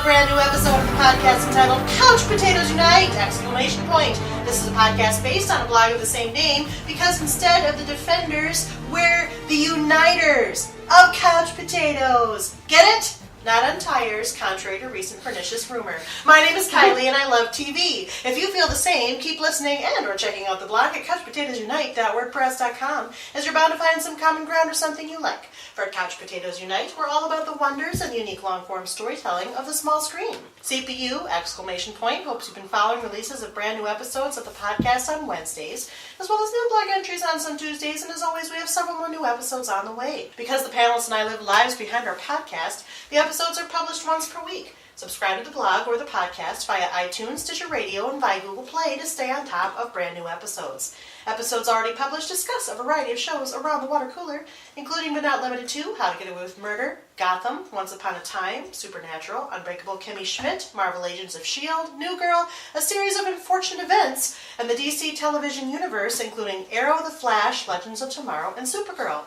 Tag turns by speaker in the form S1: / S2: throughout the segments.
S1: brand new episode of the podcast entitled Couch Potatoes Unite! Exclamation point. This is a podcast based on a blog of the same name because instead of the defenders, we're the uniters of couch potatoes. Get it? Not on tires, contrary to recent pernicious rumor. My name is Kylie and I love TV. If you feel the same, keep listening and or checking out the blog at couchpotatoesunite.wordpress.com as you're bound to find some common ground or something you like. For Couch Potatoes Unite, we're all about the wonders and unique long-form storytelling of the small screen. CPU, exclamation point, hopes you've been following releases of brand new episodes of the podcast on Wednesdays, as well as new blog entries on some Tuesdays, and as always, we have several more new episodes on the way. Because the panelists and I live lives behind our podcast, the episodes are published once per week. Subscribe to the blog or the podcast via iTunes, Stitcher Radio, and via Google Play to stay on top of brand new episodes. Episodes already published discuss a variety of shows around the water cooler, including but not limited to How to Get Away with Murder, Gotham, Once Upon a Time, Supernatural, Unbreakable Kimmy Schmidt, Marvel Agents of S.H.I.E.L.D., New Girl, a series of unfortunate events, and the DC television universe, including Arrow, The Flash, Legends of Tomorrow, and Supergirl.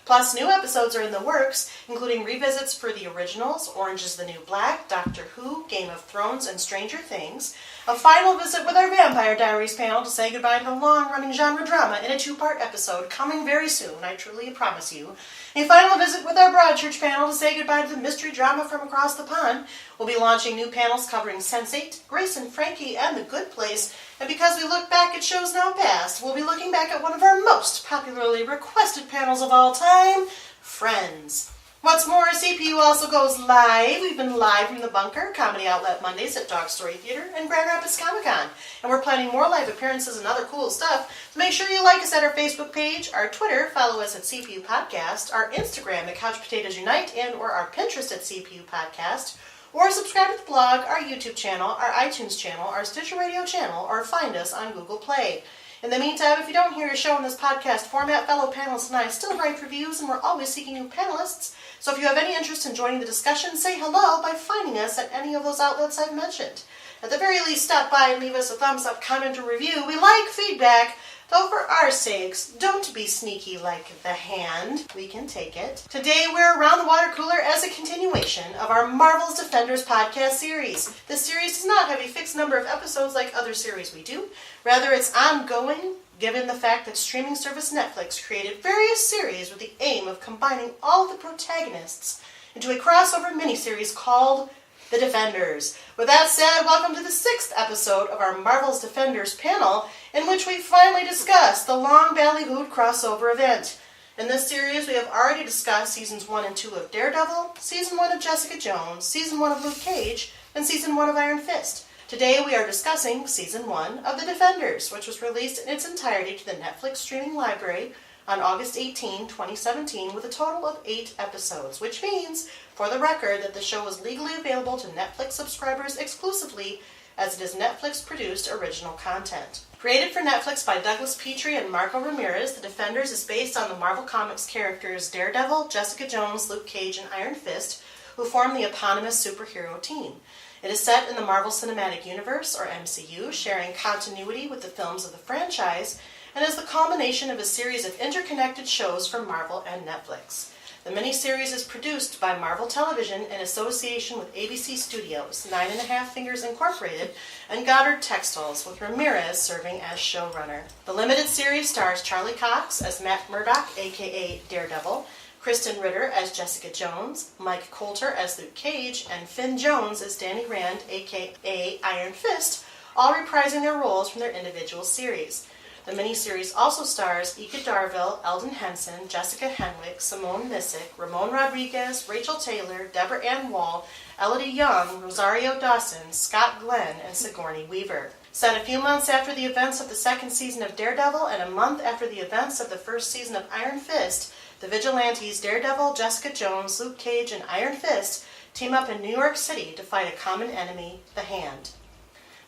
S1: Plus, new episodes are in the works, including revisits for the originals, Orange is the New Black, Doctor Who, Game of Thrones, and Stranger Things, a final visit with our Vampire Diaries panel to say goodbye to the long-running genre drama in a two-part episode coming very soon, I truly promise you, a final visit with our Broadchurch panel to say goodbye to the mystery drama from across the pond. We'll be launching new panels covering Sense8, Grace and Frankie, and The Good Place, and because we look back at shows now past, we'll be looking back at one of our most popularly requested panels of all time, Friends. What's more, CPU also goes live. We've been live from the Bunker, comedy outlet Mondays at Dog Story Theater and Grand Rapids Comic-Con. And we're planning more live appearances and other cool stuff. So make sure you like us at our Facebook page, our Twitter, follow us at CPU Podcast, our Instagram at Couch Potatoes Unite, and or our Pinterest at CPU Podcast. Or subscribe to the blog, our YouTube channel, our iTunes channel, our Stitcher Radio channel, or find us on Google Play. In the meantime, if you don't hear a show in this podcast format, fellow panelists and I still write reviews, and we're always seeking new panelists. So if you have any interest in joining the discussion, say hello by finding us at any of those outlets I've mentioned. At the very least, stop by and leave us a thumbs up, comment, or review. We like feedback, though for our sakes, don't be sneaky like the hand. We can take it. Today we're around the water cooler as a continuation of our Marvel's Defenders podcast series. This series does not have a fixed number of episodes like other series we do. Rather, it's ongoing, given the fact that streaming service Netflix created various series with the aim of combining all of the protagonists into a crossover miniseries called The Defenders. With that said, welcome to the 6th episode of our Marvel's Defenders panel, in which we finally discuss the long ballyhooed crossover event. In this series, we have already discussed Seasons 1 and 2 of Daredevil, Season 1 of Jessica Jones, Season 1 of Luke Cage, and Season 1 of Iron Fist. Today we are discussing Season 1 of The Defenders, which was released in its entirety to the Netflix streaming library on August 18, 2017, with a total of 8 episodes, which means, for the record, that the show is legally available to Netflix subscribers exclusively, as it is Netflix-produced original content. Created for Netflix by Douglas Petrie and Marco Ramirez, The Defenders is based on the Marvel Comics characters Daredevil, Jessica Jones, Luke Cage, and Iron Fist, who form the eponymous superhero team. It is set in the Marvel Cinematic Universe, or MCU, sharing continuity with the films of the franchise, and is the culmination of a series of interconnected shows from Marvel and Netflix. The miniseries is produced by Marvel Television in association with ABC Studios, 9.5 Fingers Incorporated, and Goddard Textiles, with Ramirez serving as showrunner. The limited series stars Charlie Cox as Matt Murdock, aka Daredevil, Kristen Ritter as Jessica Jones, Mike Coulter as Luke Cage, and Finn Jones as Danny Rand, aka Iron Fist, all reprising their roles from their individual series. The miniseries also stars Ika Darville, Eldon Henson, Jessica Henwick, Simone Missick, Ramon Rodriguez, Rachel Taylor, Deborah Ann Wall, Elodie Young, Rosario Dawson, Scott Glenn, and Sigourney Weaver. Set a few months after the events of the second season of Daredevil and a month after the events of the first season of Iron Fist, the Vigilantes Daredevil, Jessica Jones, Luke Cage, and Iron Fist team up in New York City to fight a common enemy, the Hand.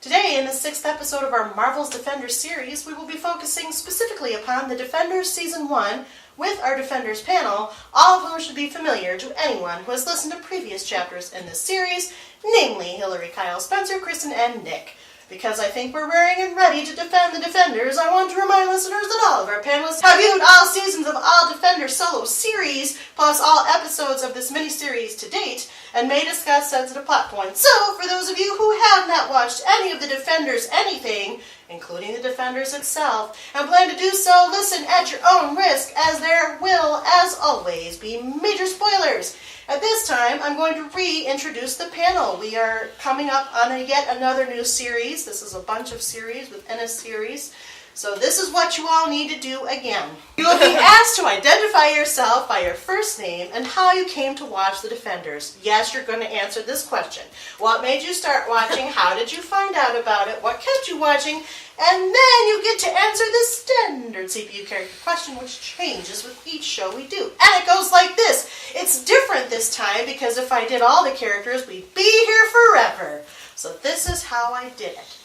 S1: Today, in the 6th episode of our Marvel's Defenders series, we will be focusing specifically upon The Defenders Season 1 with our Defenders panel, all of whom should be familiar to anyone who has listened to previous chapters in this series, namely Hilary, Kyle, Spencer, Kristen, and Nick. Because I think we're raring and ready to defend the Defenders, I want to remind listeners that all of our panelists have viewed all seasons of all Defender solo series, plus all episodes of this miniseries to date, and may discuss sensitive plot points. So, for those of you who have not watched any of the Defenders anything, including the Defenders itself, and plan to do so, listen at your own risk, as there will, as always, be major spoilers. At this time, I'm going to reintroduce the panel. We are coming up on yet another new series. This is a bunch of series within a series. So this is what you all need to do again. You will be asked to identify yourself by your first name and how you came to watch The Defenders. Yes, you're going to answer this question. What made you start watching? How did you find out about it? What kept you watching? And then you get to answer the standard CPU character question, which changes with each show we do. And it goes like this. It's different this time because if I did all the characters, we'd be here forever. So this is how I did it.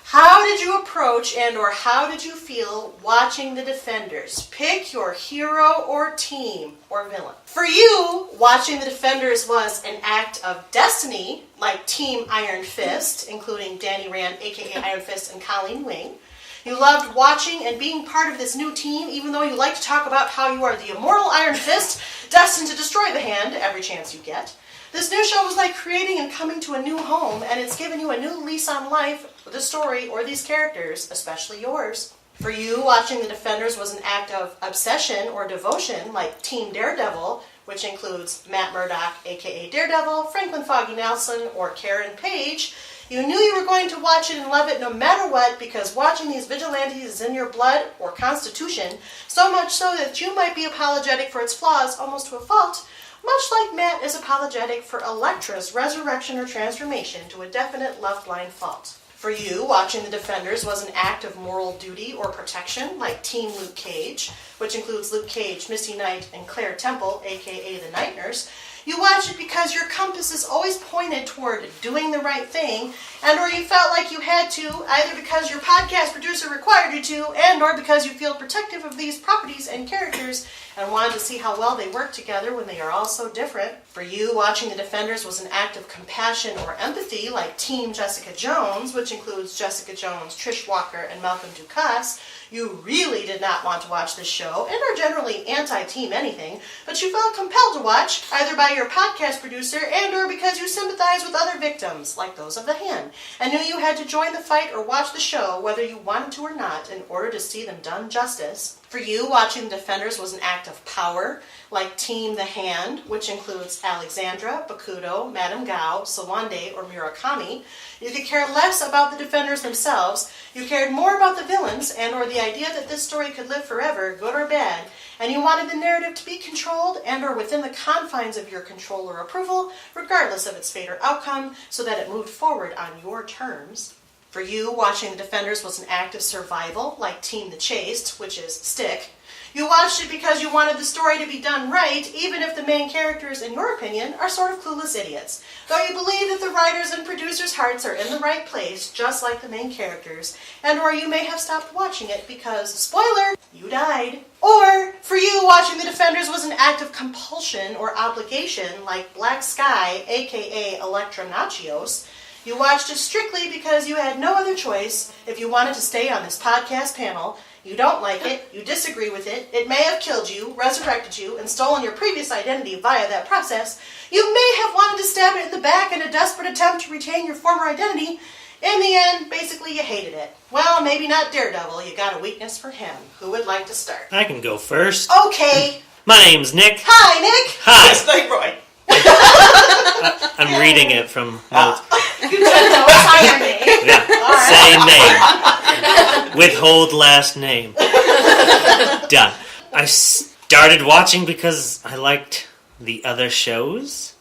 S1: How did you approach and or how did you feel watching The Defenders? Pick your hero or team or villain. For you, watching The Defenders was an act of destiny, like Team Iron Fist, including Danny Rand, aka Iron Fist, and Colleen Wing. You loved watching and being part of this new team, even though you like to talk about how you are the immortal Iron Fist, destined to destroy the Hand every chance you get. This new show was like creating and coming to a new home, and it's given you a new lease on life with the story or these characters, especially yours. For you, watching The Defenders was an act of obsession or devotion, like Team Daredevil, which includes Matt Murdock, aka Daredevil, Franklin Foggy Nelson, or Karen Page. You knew you were going to watch it and love it no matter what, because watching these vigilantes is in your blood or constitution, so much so that you might be apologetic for its flaws almost to a fault, much like Matt is apologetic for Elektra's resurrection or transformation to a definite love-blind fault. For you, watching The Defenders was an act of moral duty or protection, like Team Luke Cage, which includes Luke Cage, Misty Knight, and Claire Temple, aka the Night Nurse. You watch it because your compass is always pointed toward doing the right thing, and or you felt like you had to, either because your podcast producer required you to, and or because you feel protective of these properties and characters, and wanted to see how well they work together when they are all so different. For you, watching The Defenders was an act of compassion or empathy, like Team Jessica Jones, which includes Jessica Jones, Trish Walker, and Malcolm Ducasse. You really did not want to watch this show, and are generally anti-team anything, but you felt compelled to watch, either by your podcast producer and or because you sympathize with other victims, like those of the Hand, and knew you had to join the fight or watch the show, whether you wanted to or not, in order to see them done justice. For you, watching The Defenders was an act of power, like Team The Hand, which includes Alexandra, Bakudo, Madame Gao, Sawande, or Murakami. You could care less about the Defenders themselves. You cared more about the villains and or the idea that this story could live forever, good or bad, and you wanted the narrative to be controlled and or within the confines of your control or approval, regardless of its fate or outcome, so that it moved forward on your terms. For you, watching The Defenders was an act of survival, like Team The Chaste, which is Stick. You watched it because you wanted the story to be done right, even if the main characters, in your opinion, are sort of clueless idiots. Though you believe that the writers' and producers' hearts are in the right place, just like the main characters, and or you may have stopped watching it because, spoiler, you died. Or, for you, watching The Defenders was an act of compulsion or obligation, like Black Sky, aka Elektra Nachios. You watched it strictly because you had no other choice if you wanted to stay on this podcast panel. You don't like it, you disagree with it, it may have killed you, resurrected you, and stolen your previous identity via that process. You may have wanted to stab it in the back in a desperate attempt to retain your former identity. In the end, basically you hated it. Well, maybe not Daredevil, you got a weakness for him. Who would like to start?
S2: I can go first.
S1: Okay.
S2: My name's Nick.
S1: Hi, Nick.
S2: Hi.
S3: Yes, thank Roy.
S2: I'm reading it from notes.
S1: You don't know entire name.
S2: Yeah, same name. Withhold last name. Done. I started watching because I liked the other shows,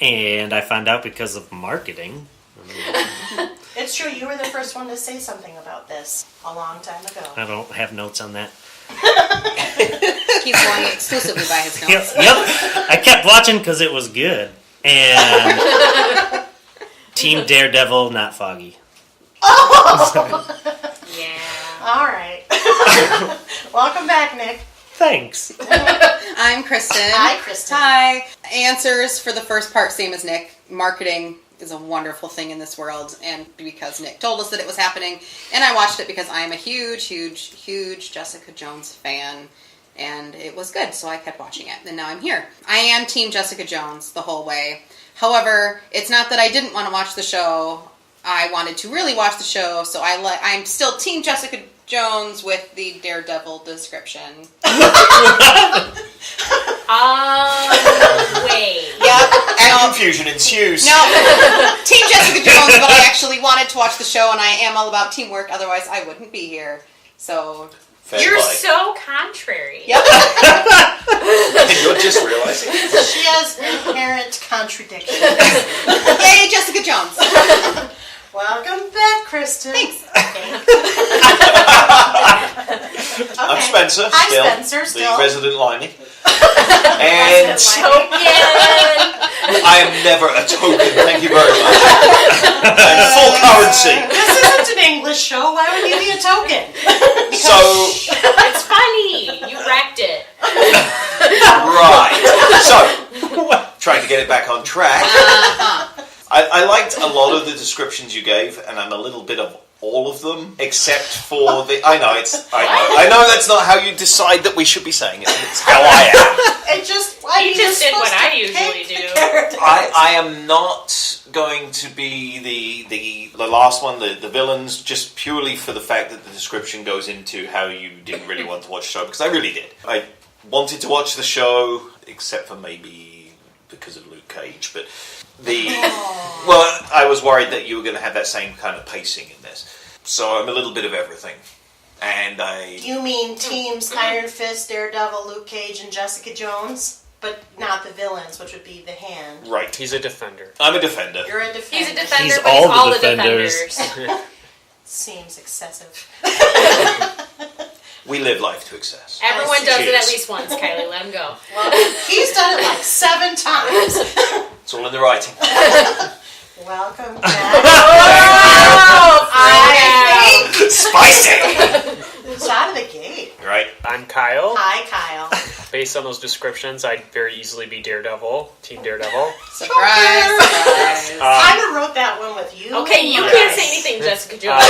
S2: and I found out because of marketing.
S1: It's true, you were the first one to say something about this a long time ago.
S2: I don't have notes on that.
S4: He's going exclusively by his notes.
S2: Yep. I kept watching because it was good. And Team Daredevil, not Foggy.
S1: Oh!
S4: Yeah.
S1: All right. Welcome back, Nick.
S2: Thanks.
S4: I'm Kristen.
S1: Hi, Kristen.
S4: Hi. Answers for the first part, same as Nick. Marketing is a wonderful thing in this world, and because Nick told us that it was happening, and I watched it because I am a huge, huge, huge Jessica Jones fan, and it was good, so I kept watching it, and now I'm here. I am Team Jessica Jones the whole way. However, it's not that I didn't want to watch the show. I wanted to really watch the show, so I'm still Team Jessica Jones with the Daredevil description.
S3: Wait.
S4: Yep.
S5: And confusion ensues.
S4: No, Team Jessica Jones, but I actually wanted to watch the show, and I am all about teamwork, otherwise I wouldn't be here. So...
S5: Fair
S3: You're
S5: play.
S3: so contrary.
S4: Yep.
S5: And you're just realizing.
S1: She has inherent contradictions.
S4: Yay, Jessica Jones.
S1: Welcome back, Kristen.
S4: Thanks.
S5: I'm Spencer.
S1: Hi,
S5: still,
S1: Spencer. Still.
S5: the resident limey. And
S3: Token.
S5: I am never a token. Thank you very much. I'm full currency.
S1: This isn't an English show. Why would you be a token?
S5: So
S3: It's funny. You wrecked it.
S5: right. So trying to get it back on track. I liked a lot of the descriptions you gave, and I'm a little bit of all of them, except for the... I know that's not how you decide that we should be saying it. It's how I am.
S1: It just...
S3: You just did what I usually do.
S5: I am not going to be the last one, the villains, just purely for the fact that the description goes into how you didn't really want to watch the show, because I really did. I wanted to watch the show, except for maybe because of Luke Cage, but... Well, I was worried that you were going to have that same kind of pacing in this. So I'm a little bit of everything. And
S1: You mean teams Iron Fist, Daredevil, Luke Cage, and Jessica Jones? But not the villains, which would be the Hand.
S5: Right.
S6: He's a defender.
S5: I'm a defender.
S1: You're a defender.
S3: He's a defender,
S2: He's
S3: but he's
S2: all
S3: all
S2: the
S3: the
S2: defenders.
S3: defenders.
S1: Seems excessive.
S5: We live life to excess.
S3: Everyone does it at
S5: Cheers.
S3: least once, Kylie. Let him go.
S1: Well, he's done it like 7 times.
S5: It's all in the writing.
S1: Welcome back.
S3: Oh,
S1: I think
S5: Spicy!
S1: it's out of the gate.
S5: Right.
S6: I'm Kyle.
S1: Hi, Kyle.
S6: Based on those descriptions, I'd very easily be Daredevil, Team Daredevil.
S4: Surprise.
S1: I kind of wrote that one with you.
S3: Okay, you
S1: Nice.
S3: can't say anything, Jessica Jones.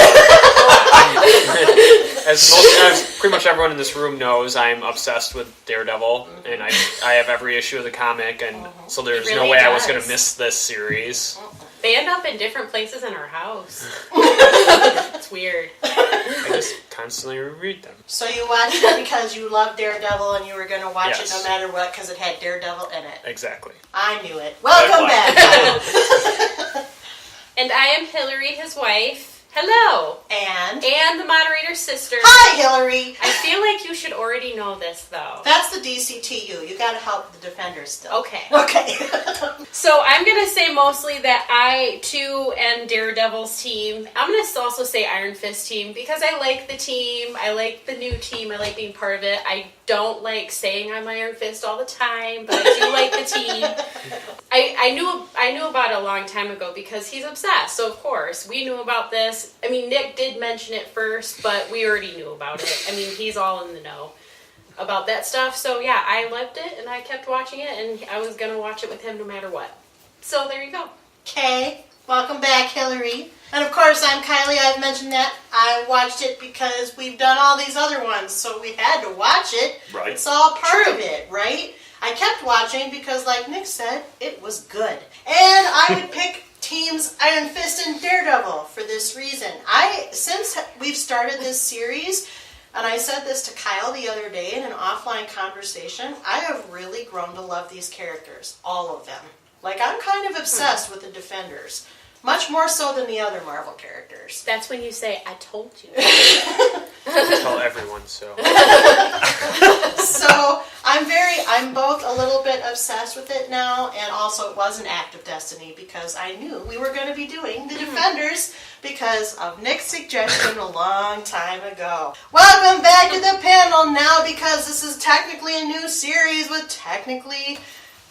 S6: As pretty much everyone in this room knows, I'm obsessed with Daredevil, and I have every issue of the comic, and so there's
S3: He
S6: no
S3: really
S6: way I was
S3: does.
S6: going to miss this series.
S3: They end up in different places in our house. It's weird.
S6: I just constantly reread them.
S1: So you watched it because you love Daredevil and you were going to watch
S6: Yes.
S1: it no matter what because it had Daredevil in it.
S6: Exactly.
S1: I knew it. Welcome back, Kyle.
S3: And I am Hilary, his wife. Hello.
S1: And
S3: And the moderator's sister.
S1: hi, Hilary.
S3: I feel like you should already know this, though.
S1: That's the DCTU. You got to help the defenders still.
S3: Okay.
S1: Okay.
S3: So I'm going to say mostly that I, too, am Daredevil's team. I'm going to also say Iron Fist team because I like the team. I like the new team. I like being part of it. I don't like saying I'm Iron Fist all the time, but I do like the team. I knew about it a long time ago because he's obsessed. So, of course, we knew about this. I mean, Nick did mention it first, but we already knew about it. I mean, he's all in the know about that stuff. So yeah, I loved it and I kept watching it and I was going to watch it with him no matter what. So there you go.
S1: Okay. Welcome back, Hilary. And of course, I'm Kylie. I've mentioned that. I watched it because we've done all these other ones, so we had to watch it.
S5: Right.
S1: It's all part
S3: True.
S1: of it, right? I kept watching because, like Nick said, it was good. And I would pick teams Iron Fist and Daredevil for this reason. Since we've started this series, and I said this to Kyle the other day in an offline conversation, I have really grown to love these characters, all of them. Like, I'm kind of obsessed with the Defenders. Much more so than the other Marvel characters.
S3: That's when you say, I told you.
S6: Tell everyone so.
S1: So, I'm both a little bit obsessed with it now, and also it was an act of destiny because I knew we were going to be doing the Defenders because of Nick's suggestion a long time ago. Welcome back to the panel now because this is technically a new series with technically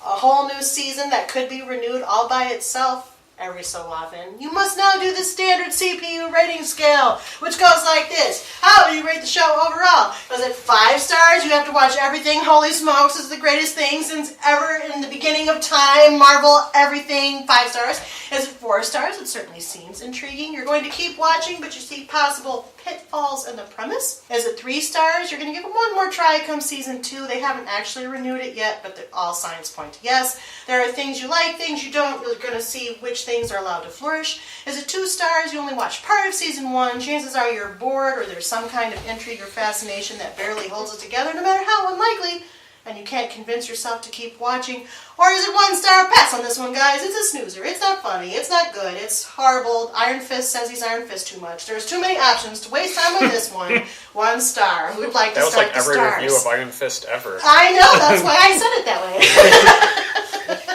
S1: a whole new season that could be renewed all by itself every so often, you must now do the standard CPU rating scale, which goes like this. How do you rate the show overall? Was it 5 stars? You have to watch everything. Holy smokes, this is the greatest thing since ever in the beginning of time. Marvel, everything, 5 stars. Is it 4 stars? It certainly seems intriguing. You're going to keep watching, but you see possible pitfalls in the premise. Is it 3 stars? You're going to give it one more try come season 2. They haven't actually renewed it yet, but all signs point to yes. There are things you like, things you don't. You're going to see which things are allowed to flourish. Is it 2 stars? You only watch part of season 1. Chances are you're bored or there's some kind of intrigue or fascination that barely holds it together, no matter how unlikely, and you can't convince yourself to keep watching. Or is it 1 star? Pass on this one, guys. It's a snoozer. It's not funny. It's not good. It's horrible. Iron Fist says he's Iron Fist too much. There's too many options to waste time on this one. 1 star. Who would like to start the stars?
S6: That was like every review of Iron Fist ever.
S1: I know. That's why I said it that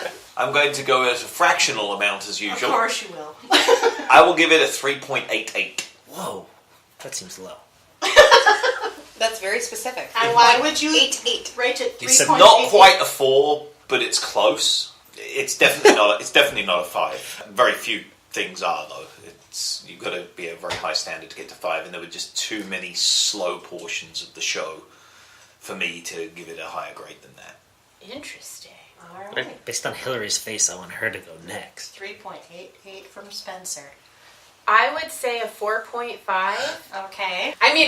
S1: way.
S5: I'm going to go as a fractional amount as usual.
S1: Of course you will.
S5: I will give it a 3.88.
S2: Whoa, that seems low.
S4: That's very specific.
S1: And why would you
S4: 8.8
S1: rate it 3.88?
S5: It's not quite a 4, but it's close. It's definitely not. It's definitely not a 5. Very few things are though. You've got to be a very high standard to get to 5, and there were just too many slow portions of the show for me to give it a higher grade than that.
S3: Interesting.
S1: All right.
S2: Based on Hilary's face, I want her to go next.
S1: 3.88 from Spencer.
S3: I would say a 4.5.
S1: Okay.
S3: I mean,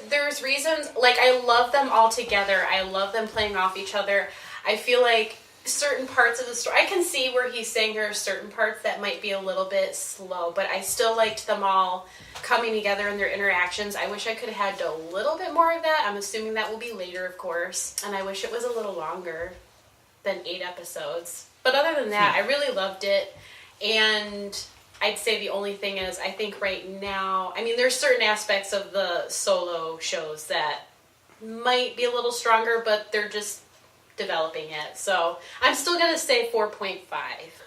S3: there's reasons, like, I love them all together. I love them playing off each other. I feel like certain parts of the story, I can see where he's saying there are certain parts that might be a little bit slow, but I still liked them all coming together in their interactions. I wish I could have had a little bit more of that. I'm assuming that will be later, of course. And I wish it was a little longer than 8 episodes. But other than that, I really loved it. And I'd say the only thing is, I think right now, I mean, there's certain aspects of the solo shows that might be a little stronger, but they're just developing it. So I'm still going to say 4.5.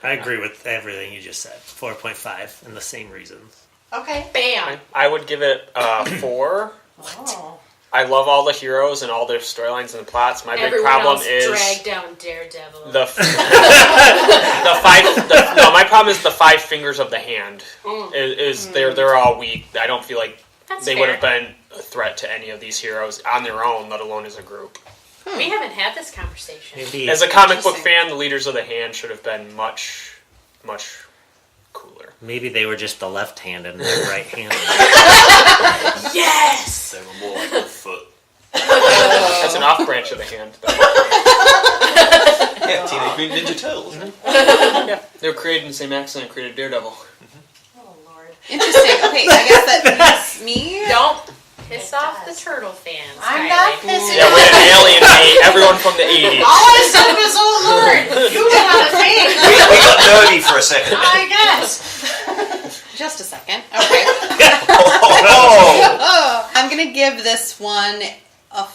S2: I agree with everything you just said. 4.5, and the same reasons.
S1: Okay.
S3: Bam!
S6: I would give it 4.
S1: Oh.
S6: I love all the heroes and all their storylines and the plots. My big
S3: Everyone
S6: problem
S3: else
S6: is
S3: drag down Daredevil.
S6: my problem is the 5 fingers of the hand. They're all weak. I don't feel like
S3: That's
S6: they
S3: fair.
S6: would have been a threat to any of these heroes on their own, let alone as a group.
S3: We haven't had this conversation.
S2: Maybe
S6: As a comic book fan, the leaders of the hand should have been much, much cooler.
S2: Maybe they were just the left hand and they're right handed.
S3: Yes!
S5: They were more like the foot.
S6: That's an off branch of the hand.
S5: Yeah, Teenage Mutant Ninja Turtles.
S6: Yeah, they were created in the same accident that created Daredevil.
S1: Oh, Lord.
S4: Interesting. Okay, I guess that leaves me.
S3: Don't piss off the turtle fans.
S1: I'm
S3: Kylie.
S1: not pissing
S6: Yeah,
S1: off.
S6: we're gonna alienate everyone from the 80s.
S1: All I said was, oh, Lord, you went on a thing.
S5: We got nerdy for a second.
S1: I guess.
S4: Just a second. Okay.
S5: Oh!
S4: I'm going to give this one a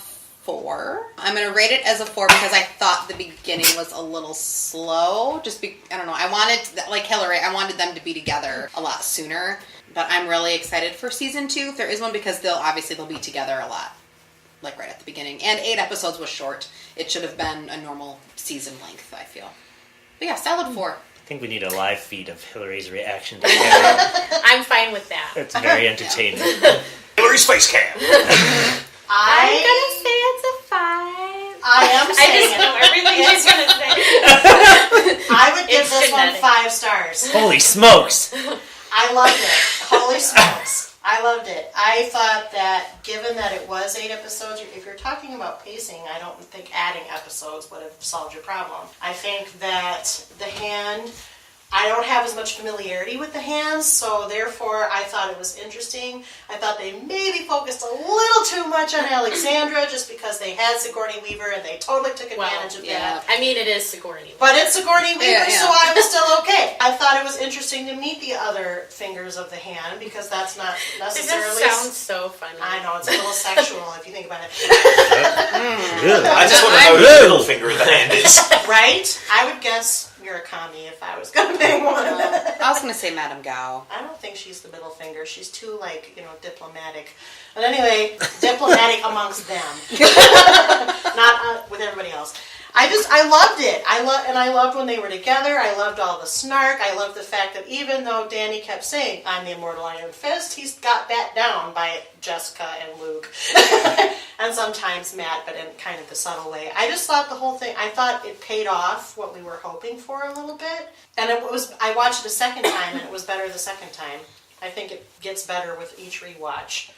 S4: 4. I'm going to rate it as a 4 because I thought the beginning was a little slow. I don't know. I wanted, like Hilary, I wanted them to be together a lot sooner. But I'm really excited for season 2, if there is one, because they'll be together a lot. Like right at the beginning. And 8 episodes was short. It should have been a normal season length, I feel. But yeah, solid 4.
S2: I think we need a live feed of Hilary's reaction to Daredevil.
S3: I'm fine with that.
S2: It's very entertaining.
S5: Hilary's face cam.
S3: I'm gonna say it's a 5.
S1: I am
S3: I
S1: saying
S3: just know
S1: it.
S3: everything she's gonna say.
S1: I would give
S3: It's
S1: this
S3: genetic.
S1: one 5 stars.
S2: Holy smokes!
S1: I loved it. Holy smokes. I loved it. I thought that given that it was 8 episodes, if you're talking about pacing, I don't think adding episodes would have solved your problem. I think that the hand, I don't have as much familiarity with the hands, so therefore I thought it was interesting. I thought they maybe focused a little too much on Alexandra just because they had Sigourney Weaver and they totally took advantage of that.
S3: I mean, it is Sigourney.
S1: But it's Sigourney Weaver,
S4: Yeah.
S1: so I was still okay. I thought it was interesting to meet the other fingers of the hand because that's not
S3: It
S1: necessarily...
S3: just sounds so funny.
S1: I know, it's a little sexual if you think about it.
S5: I just want to know who the middle finger of the hand is.
S1: Right? I would guess Murakami if I was going to pick one.
S4: I was going to say Madame Gao.
S1: I don't think she's the middle finger. She's too, diplomatic. But anyway, diplomatic amongst them. Not with everybody else. I loved it. I loved when they were together. I loved all the snark. I loved the fact that even though Danny kept saying, I'm the immortal Iron Fist, he's got that down by Jessica and Luke. And sometimes Matt, but in kind of the subtle way. I just thought the whole thing, I thought it paid off what we were hoping for a little bit. And I watched it a second time, and it was better the second time. I think it gets better with each rewatch.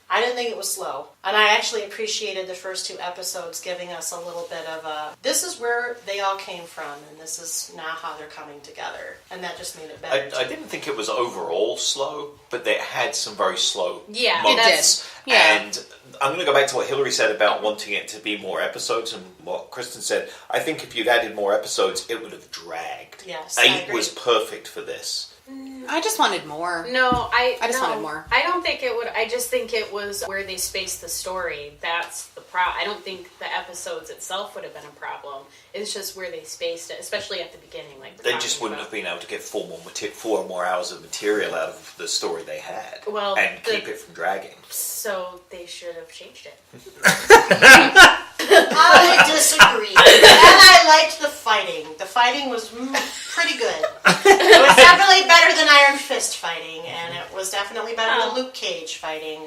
S1: I didn't think it was slow. And I actually appreciated the first 2 episodes giving us a little bit of this is where they all came from, and this is now how they're coming together. And that just made it better.
S5: I didn't think it was overall slow, but it had some very slow
S3: Yeah,
S5: moments.
S4: it did. Yeah.
S5: And I'm going to go back to what Hilary said about wanting it to be more episodes, and what Kristen said. I think if you'd added more episodes, it would have dragged.
S1: Yes, I
S5: 8
S1: agree.
S5: was perfect for this.
S4: I just wanted more.
S3: No, I
S4: just wanted more.
S3: I don't think it would. I just think it was where they spaced the story. That's the problem. I don't think the episodes itself would have been a problem. It's just where they spaced it, especially at the beginning. Like
S5: They just wouldn't have been able to get 4 more hours of material out of the story they had,
S3: Well,
S5: and keep it from dragging.
S3: So they should have changed it.
S1: I disagree. And I liked the fighting. The fighting was pretty good. It was definitely better than Iron Fist fighting, and it was definitely better than Luke Cage fighting.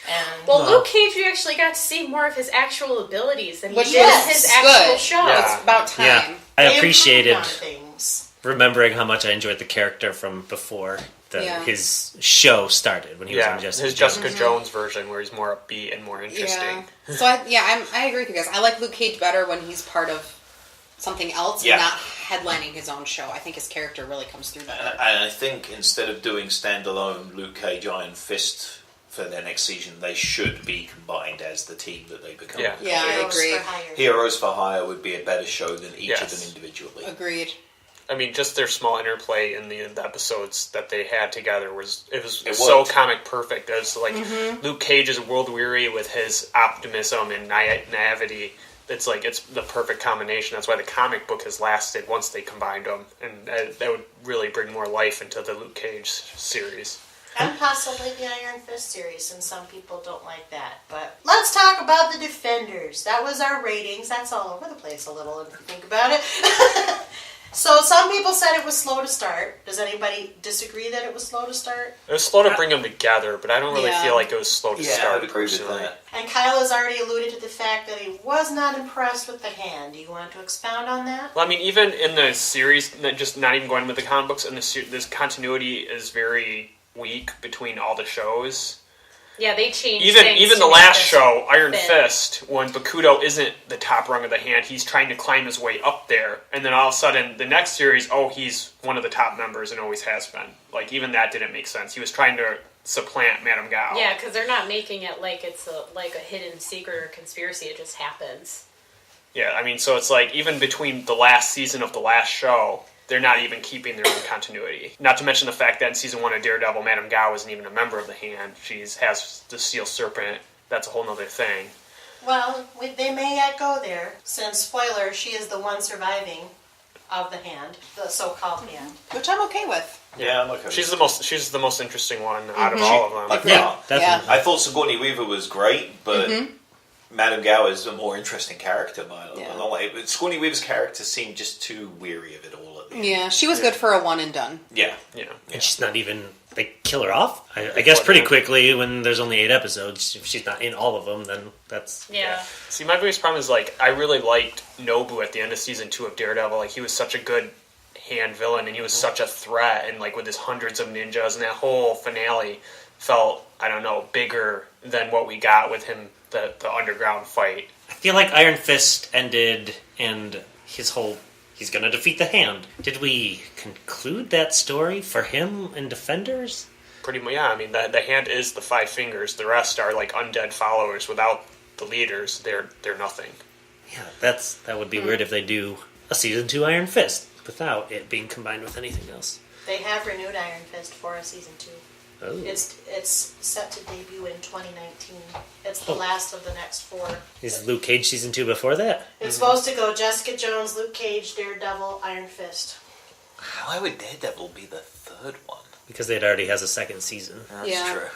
S1: And
S3: Well, Luke Cage, you actually got to see more of his actual abilities than he
S4: Which
S3: did
S4: is
S3: his actual
S4: good.
S3: show.
S6: Yeah.
S4: It's about time.
S2: Yeah, I
S1: they
S2: appreciated
S1: improved on things.
S2: remembering how much I enjoyed the character from before
S4: Yeah.
S2: his show started when he was
S6: Yeah,
S2: on Jessica
S6: his
S2: Jones.
S6: Jessica Jones version where he's more upbeat and more interesting.
S4: Yeah. So I agree with you guys. I like Luke Cage better when he's part of something else
S5: Yeah.
S4: and not headlining his own show. I think his character really comes through better.
S5: And I think instead of doing standalone Luke Cage Iron Fist for their next season, they should be combined as the team that they become.
S6: Yeah.
S4: Yeah, I
S1: Heroes
S4: agree.
S1: for Hire.
S5: Heroes for Hire would be a better show than each of
S6: Yes.
S5: them individually.
S4: Agreed.
S6: I mean, just their small interplay in the episodes that they had together was
S5: It
S6: so
S5: worked.
S6: comic perfect. It's like Luke Cage is world weary with his optimism and naivety. It's like it's the perfect combination. That's why the comic book has lasted once they combined them, and that would really bring more life into the Luke Cage series.
S1: And possibly the Iron Fist series, and some people don't like that. But let's talk about the Defenders. That was our ratings. That's all over the place a little if you think about it. So some people said it was slow to start. Does anybody disagree that it was slow to start?
S6: It was slow to bring them together, but I don't really
S4: Yeah.
S6: feel like it was slow to
S5: Yeah,
S6: start.
S5: I would agree with
S6: personally.
S5: that.
S1: And Kyle has already alluded to the fact that he was not impressed with the hand. Do you want to expound on that?
S6: Well, I mean, even in the series, just not even going with the comic books, and this continuity is very weak between all the shows.
S3: Yeah, they changed
S6: Even
S3: things
S6: even
S3: to
S6: the
S3: make
S6: last
S3: this
S6: show, Iron
S3: fit.
S6: Fist, when Bakudo isn't the top rung of the hand, he's trying to climb his way up there, and then all of a sudden, the next series, he's one of the top members and always has been. Like, even that didn't make sense. He was trying to supplant Madame Gao.
S3: Yeah, because they're not making it like it's a hidden secret or conspiracy. It just happens.
S6: Yeah, I mean, so it's like, even between the last season of the last show, they're not even keeping their own continuity. Not to mention the fact that in season 1 of Daredevil, Madame Gao isn't even a member of the Hand. She has the Steel Serpent. That's a whole nother thing.
S1: Well, they may yet go there, since, spoiler, she is the one surviving of the hand, the so-called hand.
S4: Which I'm okay with.
S5: Yeah, I'm okay.
S6: She's the most interesting one out of all of them.
S5: Like,
S2: Yeah, definitely.
S5: I thought Sigourney Weaver was great, but Madame Gao is a more interesting character.
S4: Yeah.
S5: Sigourney Weaver's character seemed just too weary of it all at the end.
S4: Yeah, she was good for a one and done.
S5: Yeah.
S6: Yeah.
S2: And she's not even... They kill her off, I guess, pretty quickly when there's only 8 episodes. If she's not in all of them, then that's...
S3: Yeah.
S6: See, my biggest problem is, like, I really liked Nobu at the end of season 2 of Daredevil. Like, he was such a good hand villain, and he was such a threat, and, like, with his hundreds of ninjas, and that whole finale felt, I don't know, bigger than what we got with him, the underground fight.
S2: I feel like Iron Fist ended, and his whole... He's going to defeat the Hand. Did we conclude that story for him in Defenders?
S6: Pretty much, yeah. I mean, the Hand is the 5 fingers. The rest are, like, undead followers. Without the leaders, they're nothing.
S2: Yeah, that would be weird if they do a season 2 Iron Fist without it being combined with anything else.
S1: They have renewed Iron Fist for a season 2.
S2: Oh.
S1: It's set to debut in 2019. It's the last of the next 4.
S2: Is Luke Cage season 2 before that?
S1: It's supposed to go Jessica Jones, Luke Cage, Daredevil, Iron Fist.
S5: Why would Daredevil be the third one?
S2: Because it already has a second season.
S5: That's
S4: Yeah.
S5: true.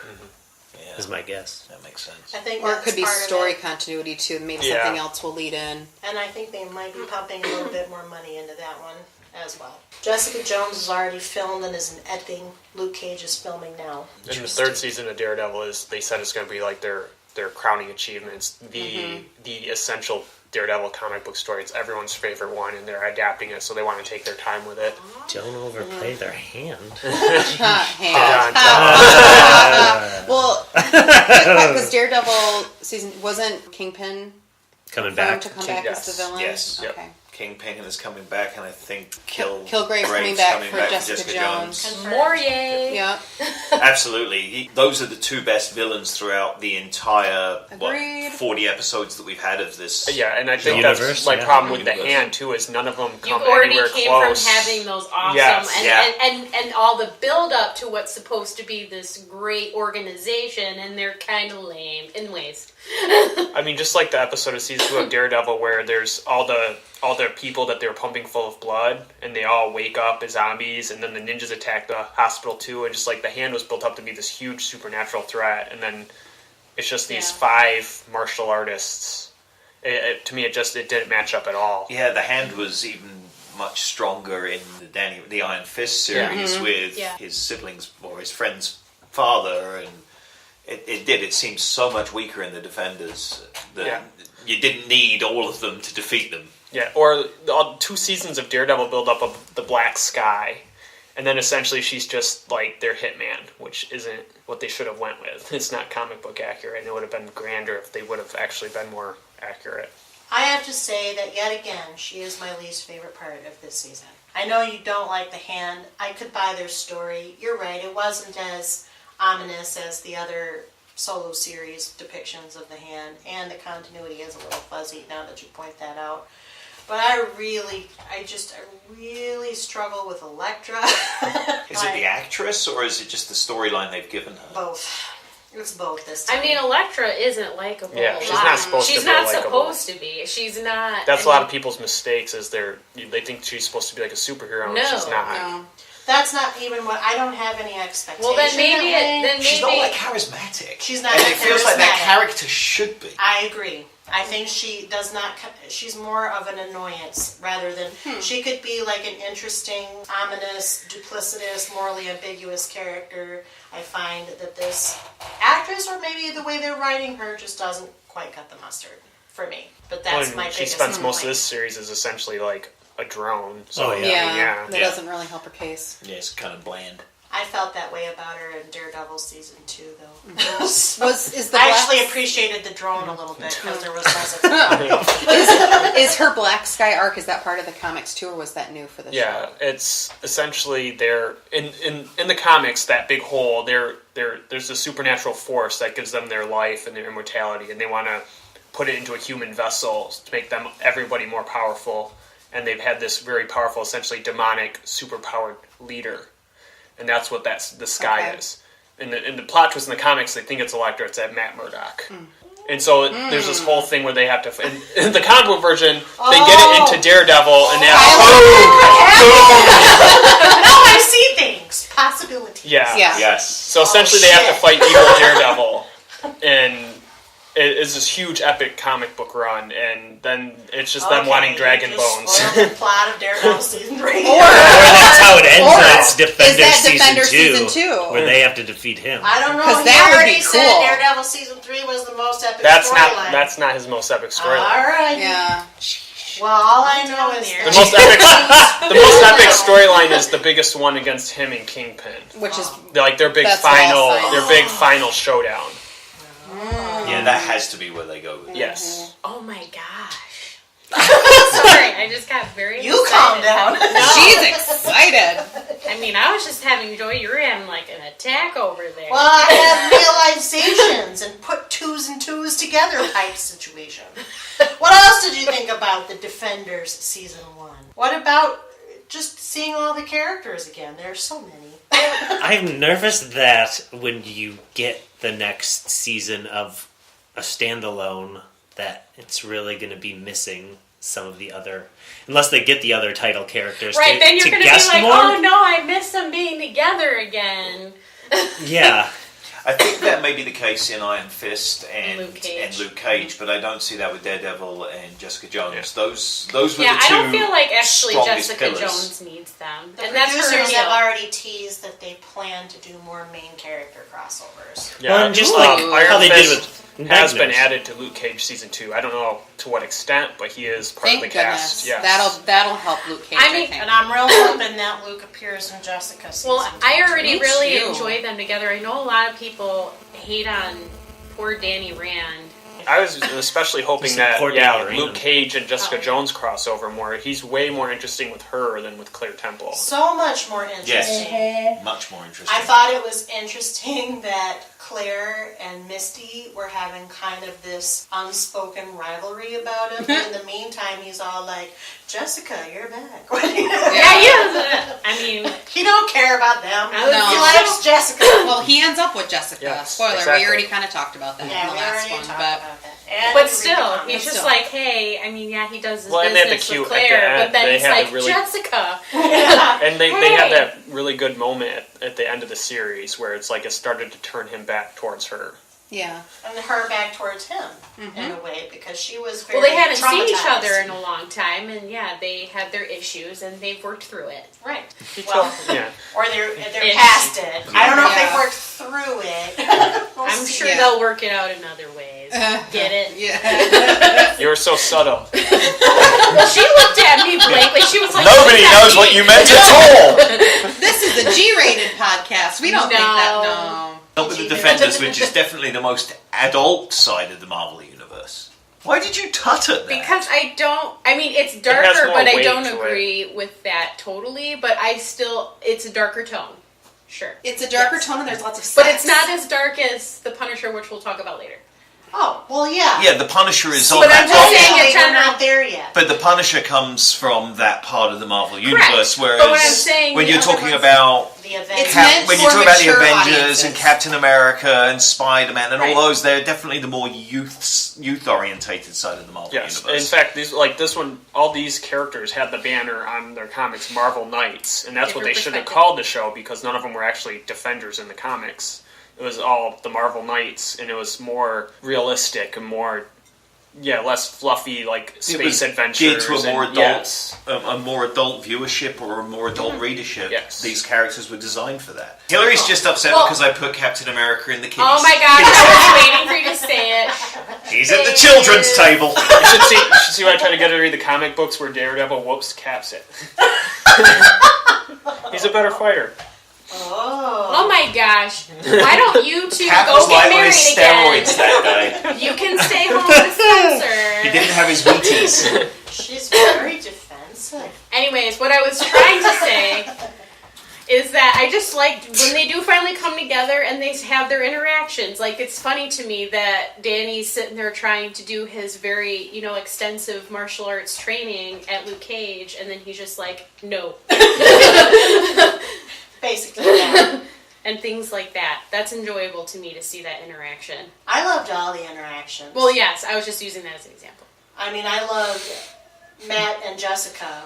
S5: Yeah.
S2: is my guess.
S5: That makes sense.
S1: I think
S4: Or it
S1: that's
S4: could be
S1: part of
S4: story
S1: it.
S4: continuity too. Maybe
S6: Yeah.
S4: something else will lead in.
S1: And I think they might be pumping a little bit more money into that one as well. Jessica Jones is already filmed and is in editing. Luke Cage is filming now.
S6: And the third season of Daredevil they said it's going to be like their crowning achievements, the essential Daredevil comic book story. It's everyone's favorite one, and they're adapting it, so they want to take their time with it.
S2: Don't overplay their hand.
S4: Well, because Daredevil season wasn't Kingpin
S2: Coming
S4: confirmed
S2: back.
S4: to come back as the villain.
S5: Yes.
S6: Yep.
S4: Okay.
S5: Kingpin is coming back, and I think
S4: Kilgrave's coming back for Jessica Jones.
S3: Morier.
S4: Yeah.
S5: Absolutely. Those are the two best villains throughout the entire,
S4: Agreed.
S5: 40 episodes that we've had of this.
S6: Yeah, and I think
S2: Universe,
S6: that's my
S2: yeah.
S6: problem with the
S5: Universe.
S6: hand too is none of them
S3: You
S6: come
S3: already
S6: anywhere
S3: came
S6: close.
S3: from having those awesome
S6: Yes.
S3: and all the build up to what's supposed to be this great organization, and they're kind of lame in ways.
S6: I mean, just like the episode of season 2 of Daredevil where there's all the people that they're pumping full of blood, and they all wake up as zombies, and then the ninjas attack the hospital too, and just like the hand was built up to be this huge supernatural threat, and then it's just these 5 martial artists. To me, it didn't match up at all.
S5: Yeah, the hand was even much stronger in the Iron Fist series with his siblings or his friend's father, and it seemed so much weaker in the Defenders that you didn't need all of them to defeat them.
S6: Yeah, or 2 seasons of Daredevil build up of the Black Sky, and then essentially she's just like their hitman, which isn't what they should have went with. It's not comic book accurate, and it would have been grander if they would have actually been more accurate.
S1: I have to say that yet again, she is my least favorite part of this season. I know you don't like the hand. I could buy their story. You're right, it wasn't as ominous as the other solo series depictions of the hand, and the continuity is a little fuzzy now that you point that out. But I really struggle with Elektra.
S5: Is it the actress, or is it just the storyline they've given her?
S1: Both. It's both this time.
S3: I mean, Elektra isn't likable.
S6: Yeah, she's not supposed to be
S3: She's not
S6: likable.
S3: supposed to be. She's not.
S6: That's a lot of people's mistakes. Is they think she's supposed to be like a superhero, and she's not.
S4: No.
S1: That's not even what I don't have any expectations.
S3: Well, then maybe
S5: She's not like charismatic.
S1: She's not
S5: and
S1: that
S5: it feels like that
S1: charismatic.
S5: character should be.
S1: I agree. I think she does not. She's more of an annoyance rather than she could be like an interesting, ominous, duplicitous, morally ambiguous character. I find that this actress, or maybe the way they're writing her, just doesn't quite cut the mustard for me. But that's my biggest
S6: she spends most of
S1: complaint.
S6: this series is essentially like a drone. So
S2: Oh,
S6: I mean,
S4: That doesn't really help her case.
S5: Yeah, it's kind of bland.
S1: I felt that way about her in Daredevil season 2, though.
S4: I
S1: actually appreciated the drone a little bit because there was less of it.
S4: Is her Black Sky arc, is that part of the comics too, or was that new for the
S6: Yeah,
S4: show?
S6: it's essentially they're in the comics, that big hole. There's a supernatural force that gives them their life and their immortality, and they want to put it into a human vessel to make everybody more powerful. And they've had this very powerful, essentially demonic, superpowered leader, and that's what the Sky is. In the plot twist in the comics, they think it's Elektra. It's at Matt Murdock. And so there's this whole thing where they have to... In the comic book version, they get it into Daredevil, and they have
S1: Now I see things. Possibilities.
S6: Yeah.
S5: Yes.
S6: So essentially they have to fight evil Daredevil. And it's this huge, epic comic book run, and then it's just them wanting dragon bones.
S1: Spoiled the plot of Daredevil season 3.
S2: That's how it ends.
S4: Or
S2: That's Defender
S4: Defender
S2: season
S4: season 2?
S2: where they have to defeat him.
S1: I don't know.
S4: 'Cause
S1: He
S4: that would
S1: already
S4: be
S1: said
S4: cool.
S1: Daredevil season 3 was the most epic
S6: That's
S1: storyline.
S6: not his most epic
S1: All
S6: storyline.
S1: right.
S4: Yeah.
S1: Well, all I know is
S6: The most epic storyline is the biggest one against him and Kingpin.
S4: Which is
S6: Like their big
S4: That's
S6: final showdown.
S5: Yeah, that has to be where they go with it.
S6: Yes.
S3: Oh my gosh. Sorry, I just got very
S1: You
S3: excited.
S1: calm down.
S4: she's excited.
S3: I mean, I was just having joy. You're having like an attack over there.
S1: Well, I have realizations and put 2s and 2s together type situation. What else did you think about the Defenders season 1? What about just seeing all the characters again? There's so many.
S2: I'm nervous that when you get the next season of a standalone, that it's really going to be missing some of the other, unless they get the other title characters
S3: right, then you're
S2: to
S3: going to be
S2: guest
S3: like,
S2: more.
S3: oh no, I miss them being together again.
S2: Yeah.
S5: I think that may be the case in Iron Fist and
S3: Luke Cage.
S5: Luke Cage, but I don't see that with Daredevil and Jessica Jones.
S6: Yeah.
S5: Those were the two
S3: I don't feel like actually
S5: strongest
S3: Jessica
S5: pillars.
S3: Jones needs them.
S1: The
S3: And that's her
S1: producers
S3: deal.
S1: have already teased that they plan to do more main character crossovers.
S6: Yeah,
S2: Well, and just like
S6: Iron
S2: how they did
S6: Fist
S2: with
S6: has been
S2: Magnus.
S6: added to Luke Cage season 2. I don't know to what extent, but he is part
S4: Thank
S6: of the cast.
S4: goodness.
S6: Yes.
S4: That'll help Luke Cage.
S3: I mean,
S1: And I'm real hoping that Luke appears in Jessica season
S3: Well, I
S1: 2.
S3: already
S4: Me
S3: really
S4: too.
S3: enjoy them together. I know a lot of people hate on poor Danny Rand.
S6: I was especially hoping
S2: Just
S6: that
S2: support Danny Rand.
S6: Luke Cage and Jessica
S3: Oh.
S6: Jones crossover more. He's way more interesting with her than with Claire Temple.
S1: So much more interesting.
S5: Much more interesting.
S1: I thought it was interesting that Claire and Misty were having kind of this unspoken rivalry about him. In the meantime, he's all like, Jessica, you're back.
S3: I mean,
S1: He don't care about them.
S3: I was-
S1: He
S4: No.
S1: likes Jessica.
S4: Well, he ends up with Jessica.
S6: Yes,
S4: Spoiler,
S6: exactly.
S4: we already kind of talked about that
S1: Yeah,
S4: in the
S1: we
S4: last
S1: already
S4: one.
S1: talked
S4: But
S1: about that. And
S3: but
S1: we read the
S3: still,
S1: comics.
S3: he's just
S4: Still.
S3: like, hey, I mean, yeah, he does his
S6: Well, and they had the
S3: business
S6: cute
S3: with
S6: at the
S3: Claire,
S6: end,
S3: but then
S6: they
S3: he's
S6: had the
S3: like,
S6: really-
S3: Jessica.
S6: And they had
S3: Hey.
S6: that really good moment at the end of the series where it's like it started to turn him back towards her.
S4: yeah,
S1: And her back towards him,
S4: Mm-hmm.
S1: in a way, because she was very
S3: Well, they hadn't seen each
S1: traumatized.
S3: other in a long time, and yeah, they had their issues, and they've worked through it.
S1: Right.
S6: He
S1: Well,
S6: told- yeah.
S1: or they're
S3: Ish.
S1: past it. I don't know if
S4: Yeah.
S1: they've worked through it. We'll
S3: I'm
S1: see.
S3: sure
S4: Yeah.
S3: they'll work it out in other ways. Get it?
S4: yeah.
S6: You were so subtle.
S3: She looked at me blankly. She was like,
S5: Nobody
S3: "Look at
S5: knows
S3: me."
S5: what you meant at all.
S4: This is a G-rated podcast. We don't think that. No.
S5: Not with the Defenders, which is definitely the most adult side of the Marvel universe. Why did you tut at that?
S3: Because I don't. I mean, it's
S6: has
S3: darker,
S6: more
S3: but I
S6: weight
S3: don't
S6: to
S3: agree with that totally. But I still, it's a darker tone. Sure.
S4: It's a darker
S3: Yes.
S4: tone and there's lots of sex.
S3: But it's not as dark as The Punisher, which we'll talk about later.
S1: Oh, well, yeah.
S5: Yeah, the Punisher is on
S3: But
S5: that
S3: I'm just
S5: level.
S3: saying
S1: We're
S3: it's general.
S1: not there yet.
S5: But the Punisher comes from that part of the Marvel universe,
S3: Correct.
S5: whereas
S3: But what I'm saying,
S5: when
S3: the
S5: you're
S3: other
S5: talking
S3: ones-
S5: about
S1: The Avengers.
S4: It's meant
S5: when you
S4: for
S5: talk about the
S4: mature
S5: Avengers
S4: audiences.
S5: and Captain America and Spider-Man and
S3: Right.
S5: all those, they're definitely the more youth-orientated side of the Marvel
S6: Yes.
S5: universe.
S6: In fact, this one, all these characters had the banner on their comics, Marvel Knights, and that's what they
S3: Different
S6: should have
S3: perspective.
S6: called the show because none of them were actually Defenders in the comics. It was all the Marvel Knights, and it was more realistic and more, less fluffy, like
S5: It
S6: space
S5: was
S6: adventures.
S5: geared to a more
S6: and-
S5: adult,
S6: yes.
S5: a more adult viewership or a more adult readership.
S6: Yes.
S5: These characters were designed for that. Hillary's just upset
S3: Well-
S5: because I put Captain America in the kids.
S3: Oh my god, I was waiting for you to say it.
S5: He's at the children's table.
S6: You should see when I try to get her to read the comic books where Daredevil whoops Caps it. He's a better fighter.
S1: Oh.
S3: Oh my gosh. Why don't you two
S5: Cap
S3: go
S5: was
S3: get
S5: like on
S3: married
S5: his
S3: again?
S5: steroids that day.
S3: You can stay home with Spencer.
S5: He didn't have his Wheaties.
S1: She's very defensive.
S3: Anyways, what I was trying to say is that I just liked when they do finally come together and they have their interactions. Like, it's funny to me that Danny's sitting there trying to do his very, extensive martial arts training at Luke Cage, and then he's just like, no.
S1: Basically, yeah.
S3: And things like that. That's enjoyable to me to see that interaction.
S1: I loved all the interactions.
S3: Well, yes, I was just using that as an example.
S1: I mean, I loved Matt and Jessica.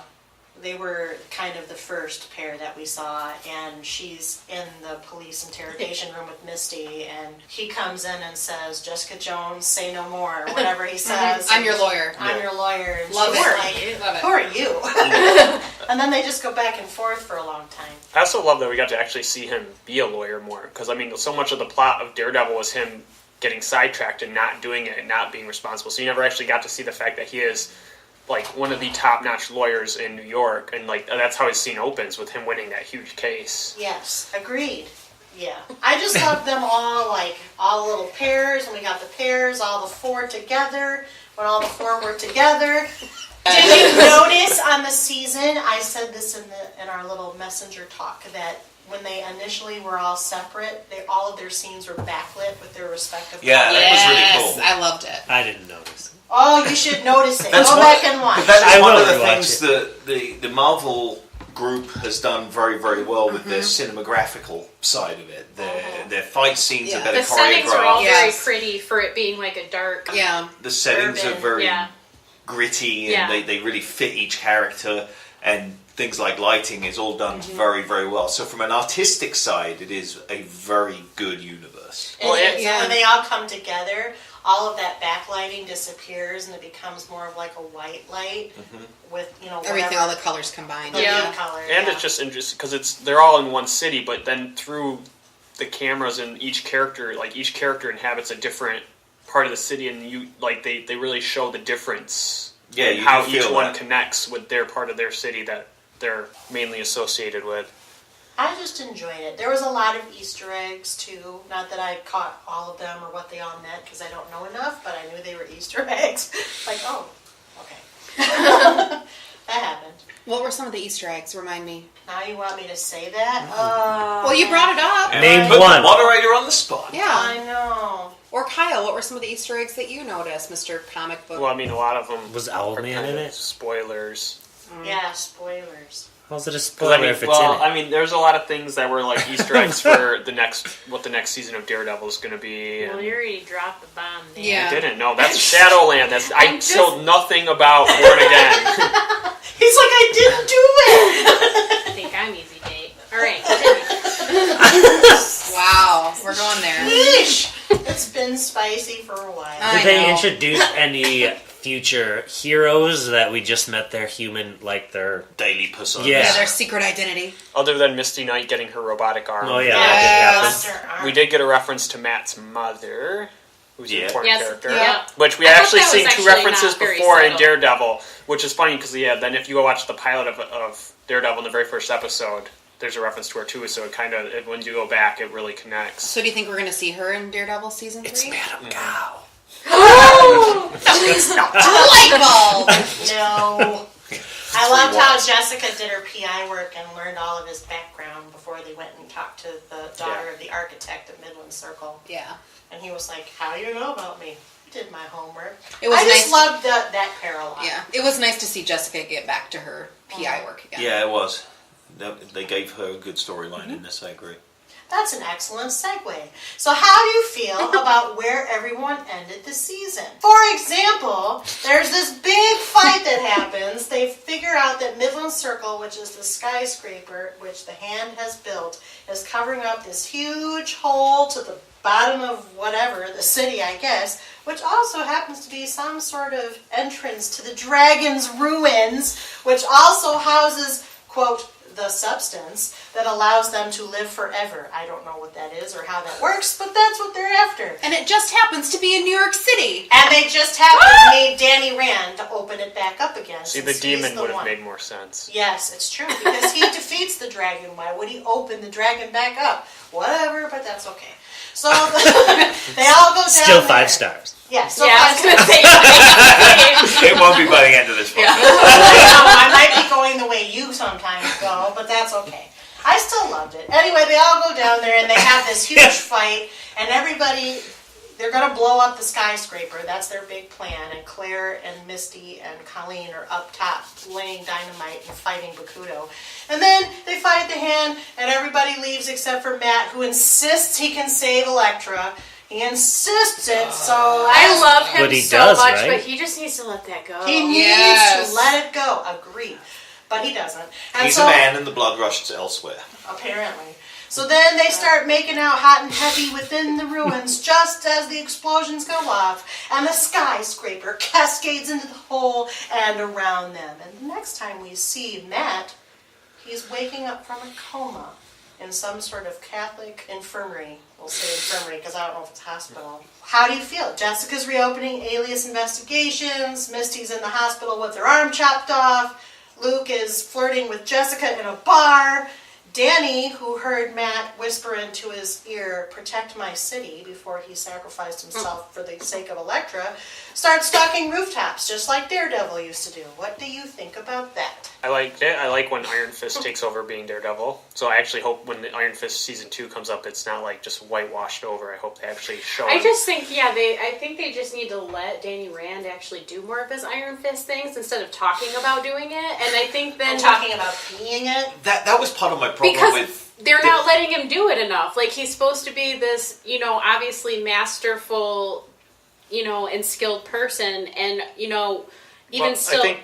S1: They were kind of the first pair that we saw, and she's in the police interrogation room with Misty, and he comes in and says, Jessica Jones, say no more, or whatever he says.
S4: I'm your lawyer.
S1: I'm your lawyer. And
S4: Love
S1: she's
S4: it.
S1: like,
S4: Love it.
S1: who are you? And then they just go back and forth for a long time.
S6: I also love that we got to actually see him be a lawyer more, because so much of the plot of Daredevil was him getting sidetracked and not doing it and not being responsible. So you never actually got to see the fact that he is like one of the top-notch lawyers in New York, and like that's how his scene opens with him winning that huge case.
S1: Yes, agreed. Yeah. I just love them all little pairs, and we got the pairs, all the four together, when all the four were together. Did you notice on the season, I said this in our little messenger talk, that when they initially were all separate, all of their scenes were backlit with their respective
S5: Yeah, that was really cool.
S4: I loved it.
S2: I didn't notice.
S1: Oh, you should notice it.
S5: That's
S1: Go
S5: one-
S1: back and watch.
S5: But that
S2: I
S5: is one
S2: will
S5: of the
S2: rewatch
S5: things that the Marvel group has done very, very well with their cinematographical side of it. Their fight scenes are
S4: Yeah.
S5: better
S3: The settings are all
S5: choreographed.
S3: very
S4: Yes.
S3: pretty for it being like a dark.
S4: Yeah.
S5: The settings
S3: urban,
S5: are very
S3: yeah.
S5: gritty, and
S3: Yeah.
S5: they really fit each character, and things like lighting is all done very, very well. So from an artistic side, it is a very good universe. ridiculous.
S1: It
S6: Well,
S1: is.
S4: yeah.
S1: When they all come together, all of that backlighting disappears and it becomes more of like a white light with,
S4: Everything,
S1: whatever
S4: all the colors combined.
S1: the
S3: Yeah.
S1: main color.
S6: And
S1: yeah.
S6: it's just interesting because they're all in one city, but then through the cameras and each character inhabits a different part of the city, and they really show the difference.
S5: Yeah,
S6: in
S5: you
S6: how
S5: can
S6: each
S5: feel
S6: one
S5: that.
S6: connects with their part of their city that they're mainly associated with.
S1: I just enjoyed it. There was a lot of Easter eggs too. Not that I caught all of them or what they all meant because I don't know enough, but I knew they were Easter eggs. Like, oh, okay. That happened.
S4: What were some of the Easter eggs? Remind me.
S1: Now you want me to say that?
S4: Well, you brought it up.
S2: Name
S5: Put
S2: one.
S5: the moderator on the spot.
S4: Yeah.
S1: I know.
S4: Or Kyle, what were some of the Easter eggs that you noticed, Mr. Comic Book?
S6: Well, I mean, a lot of them
S2: Was
S6: are
S2: Owlman
S6: kind
S2: in
S6: of
S2: it?
S6: spoilers.
S1: Yeah, spoilers.
S2: How's it a
S6: 'Cause,
S2: spoiler if it's in it?
S6: there's a lot of things that were like Easter eggs for what the next season of Daredevil is going to be.
S3: Well,
S6: and
S3: you already dropped the bomb there.
S4: Yeah.
S6: I didn't know. That's Shadowland. I
S3: I'm just-
S6: told nothing about Born Again.
S1: He's like, I didn't do it!
S3: I think I'm easy date. All right, continue.
S4: Wow, we're going there.
S1: Yeesh. It's been spicy for a while.
S4: I
S2: Did they
S4: know.
S2: introduce any future heroes that we just met their human, like their...
S5: Daily personas.
S2: Yeah.
S4: Yeah, their secret identity.
S6: Other than Misty Knight getting her robotic arm.
S2: Oh, yeah,
S4: Yes.
S2: that happened.
S6: We did get a reference to Matt's mother, who's an
S5: Yeah.
S6: important
S3: Yes,
S6: character.
S3: yeah.
S6: Which we
S3: I thought
S6: actually
S3: that was
S6: seen two
S3: actually
S6: references
S3: not very
S6: before in
S3: subtle.
S6: Daredevil, which is funny because then if you go watch the pilot of Daredevil in the very first episode, there's a reference to her too. So when you go back, it really connects.
S4: So do you think we're going to see her in Daredevil season 3?
S2: It's Madame Gao.
S4: Light bulb!
S1: No. I loved how Jessica did her PI work and learned all of his background before they went and talked to the daughter of the architect of Midland Circle.
S4: Yeah.
S1: And he was like, how do you know about me? I did my homework.
S4: It was
S1: I just
S4: nice.
S1: loved that pair a lot.
S4: Yeah, it was nice to see Jessica get back to her PI work again.
S5: Yeah, it was. They gave her a good storyline in this, I agree.
S1: That's an excellent segue. So how do you feel about where everyone ended the season? For example, there's this big fight that happens. They figure out that Midland Circle, which is the skyscraper which the Hand has built, is covering up this huge hole to the bottom of whatever, the city, I guess, which also happens to be some sort of entrance to the dragon's ruins, which also houses, quote, the substance that allows them to live forever. I don't know what that is or how that works, but that's what they're after.
S4: And it just happens to be in New York City.
S1: And they just happened made Danny Rand to open it back up again.
S6: See,
S1: since
S6: the
S1: he's
S6: demon
S1: the
S6: would have
S1: one.
S6: made more sense.
S1: Yes, it's true, because he defeats the dragon. Why would he open the dragon back up? Whatever, but that's okay. So they all go down
S2: Still
S1: there.
S2: 5 stars.
S1: Yeah, still
S3: Yeah, I
S1: 5
S3: was going to
S1: stars.
S3: say.
S5: It won't be by the end of this podcast.
S1: I might be going the way you sometimes go, but that's okay. I still loved it. Anyway, they all go down there and they have this huge fight, and everybody, they're going to blow up the skyscraper. That's their big plan. And Claire and Misty and Colleen are up top laying dynamite and fighting Bakuto. And then they fight the Hand, and everybody leaves except for Matt, who insists he can save Elektra. He insists it, so
S3: I love him
S2: But he
S3: so
S2: does,
S3: much,
S2: right?
S3: but he just needs to let that go.
S1: he needs
S4: Yes.
S1: to let it go. Agree. But he doesn't. And
S5: He's
S1: so,
S5: a man and the blood rushes elsewhere.
S1: apparently. So then they start making out hot and heavy within the ruins just as the explosions go off and the skyscraper cascades into the hole and around them. And the next time we see Matt, he's waking up from a coma in some sort of Catholic infirmary. We'll say infirmary because I don't know if it's hospital. How do you feel? Jessica's reopening alias investigations. Misty's in the hospital with her arm chopped off. Luke is flirting with Jessica in a bar. Danny, who heard Matt whisper into his ear, "Protect my city," before he sacrificed himself for the sake of Elektra, starts stalking rooftops, just like Daredevil used to do. What do you think about that?
S6: I liked it. I like when Iron Fist takes over being Daredevil. So I actually hope when the Iron Fist season 2 comes up, it's not like just whitewashed over. I hope they actually show
S3: I
S6: it.
S3: just think, I think they just need to let Danny Rand actually do more of his Iron Fist things instead of talking about doing it. And I think then
S1: And talking about being it.
S5: That was part of my problem
S3: because
S5: with...
S3: they're not letting him do it enough. Like, he's supposed to be this, obviously masterful, and skilled person, and even
S6: Well,
S3: still.
S6: I think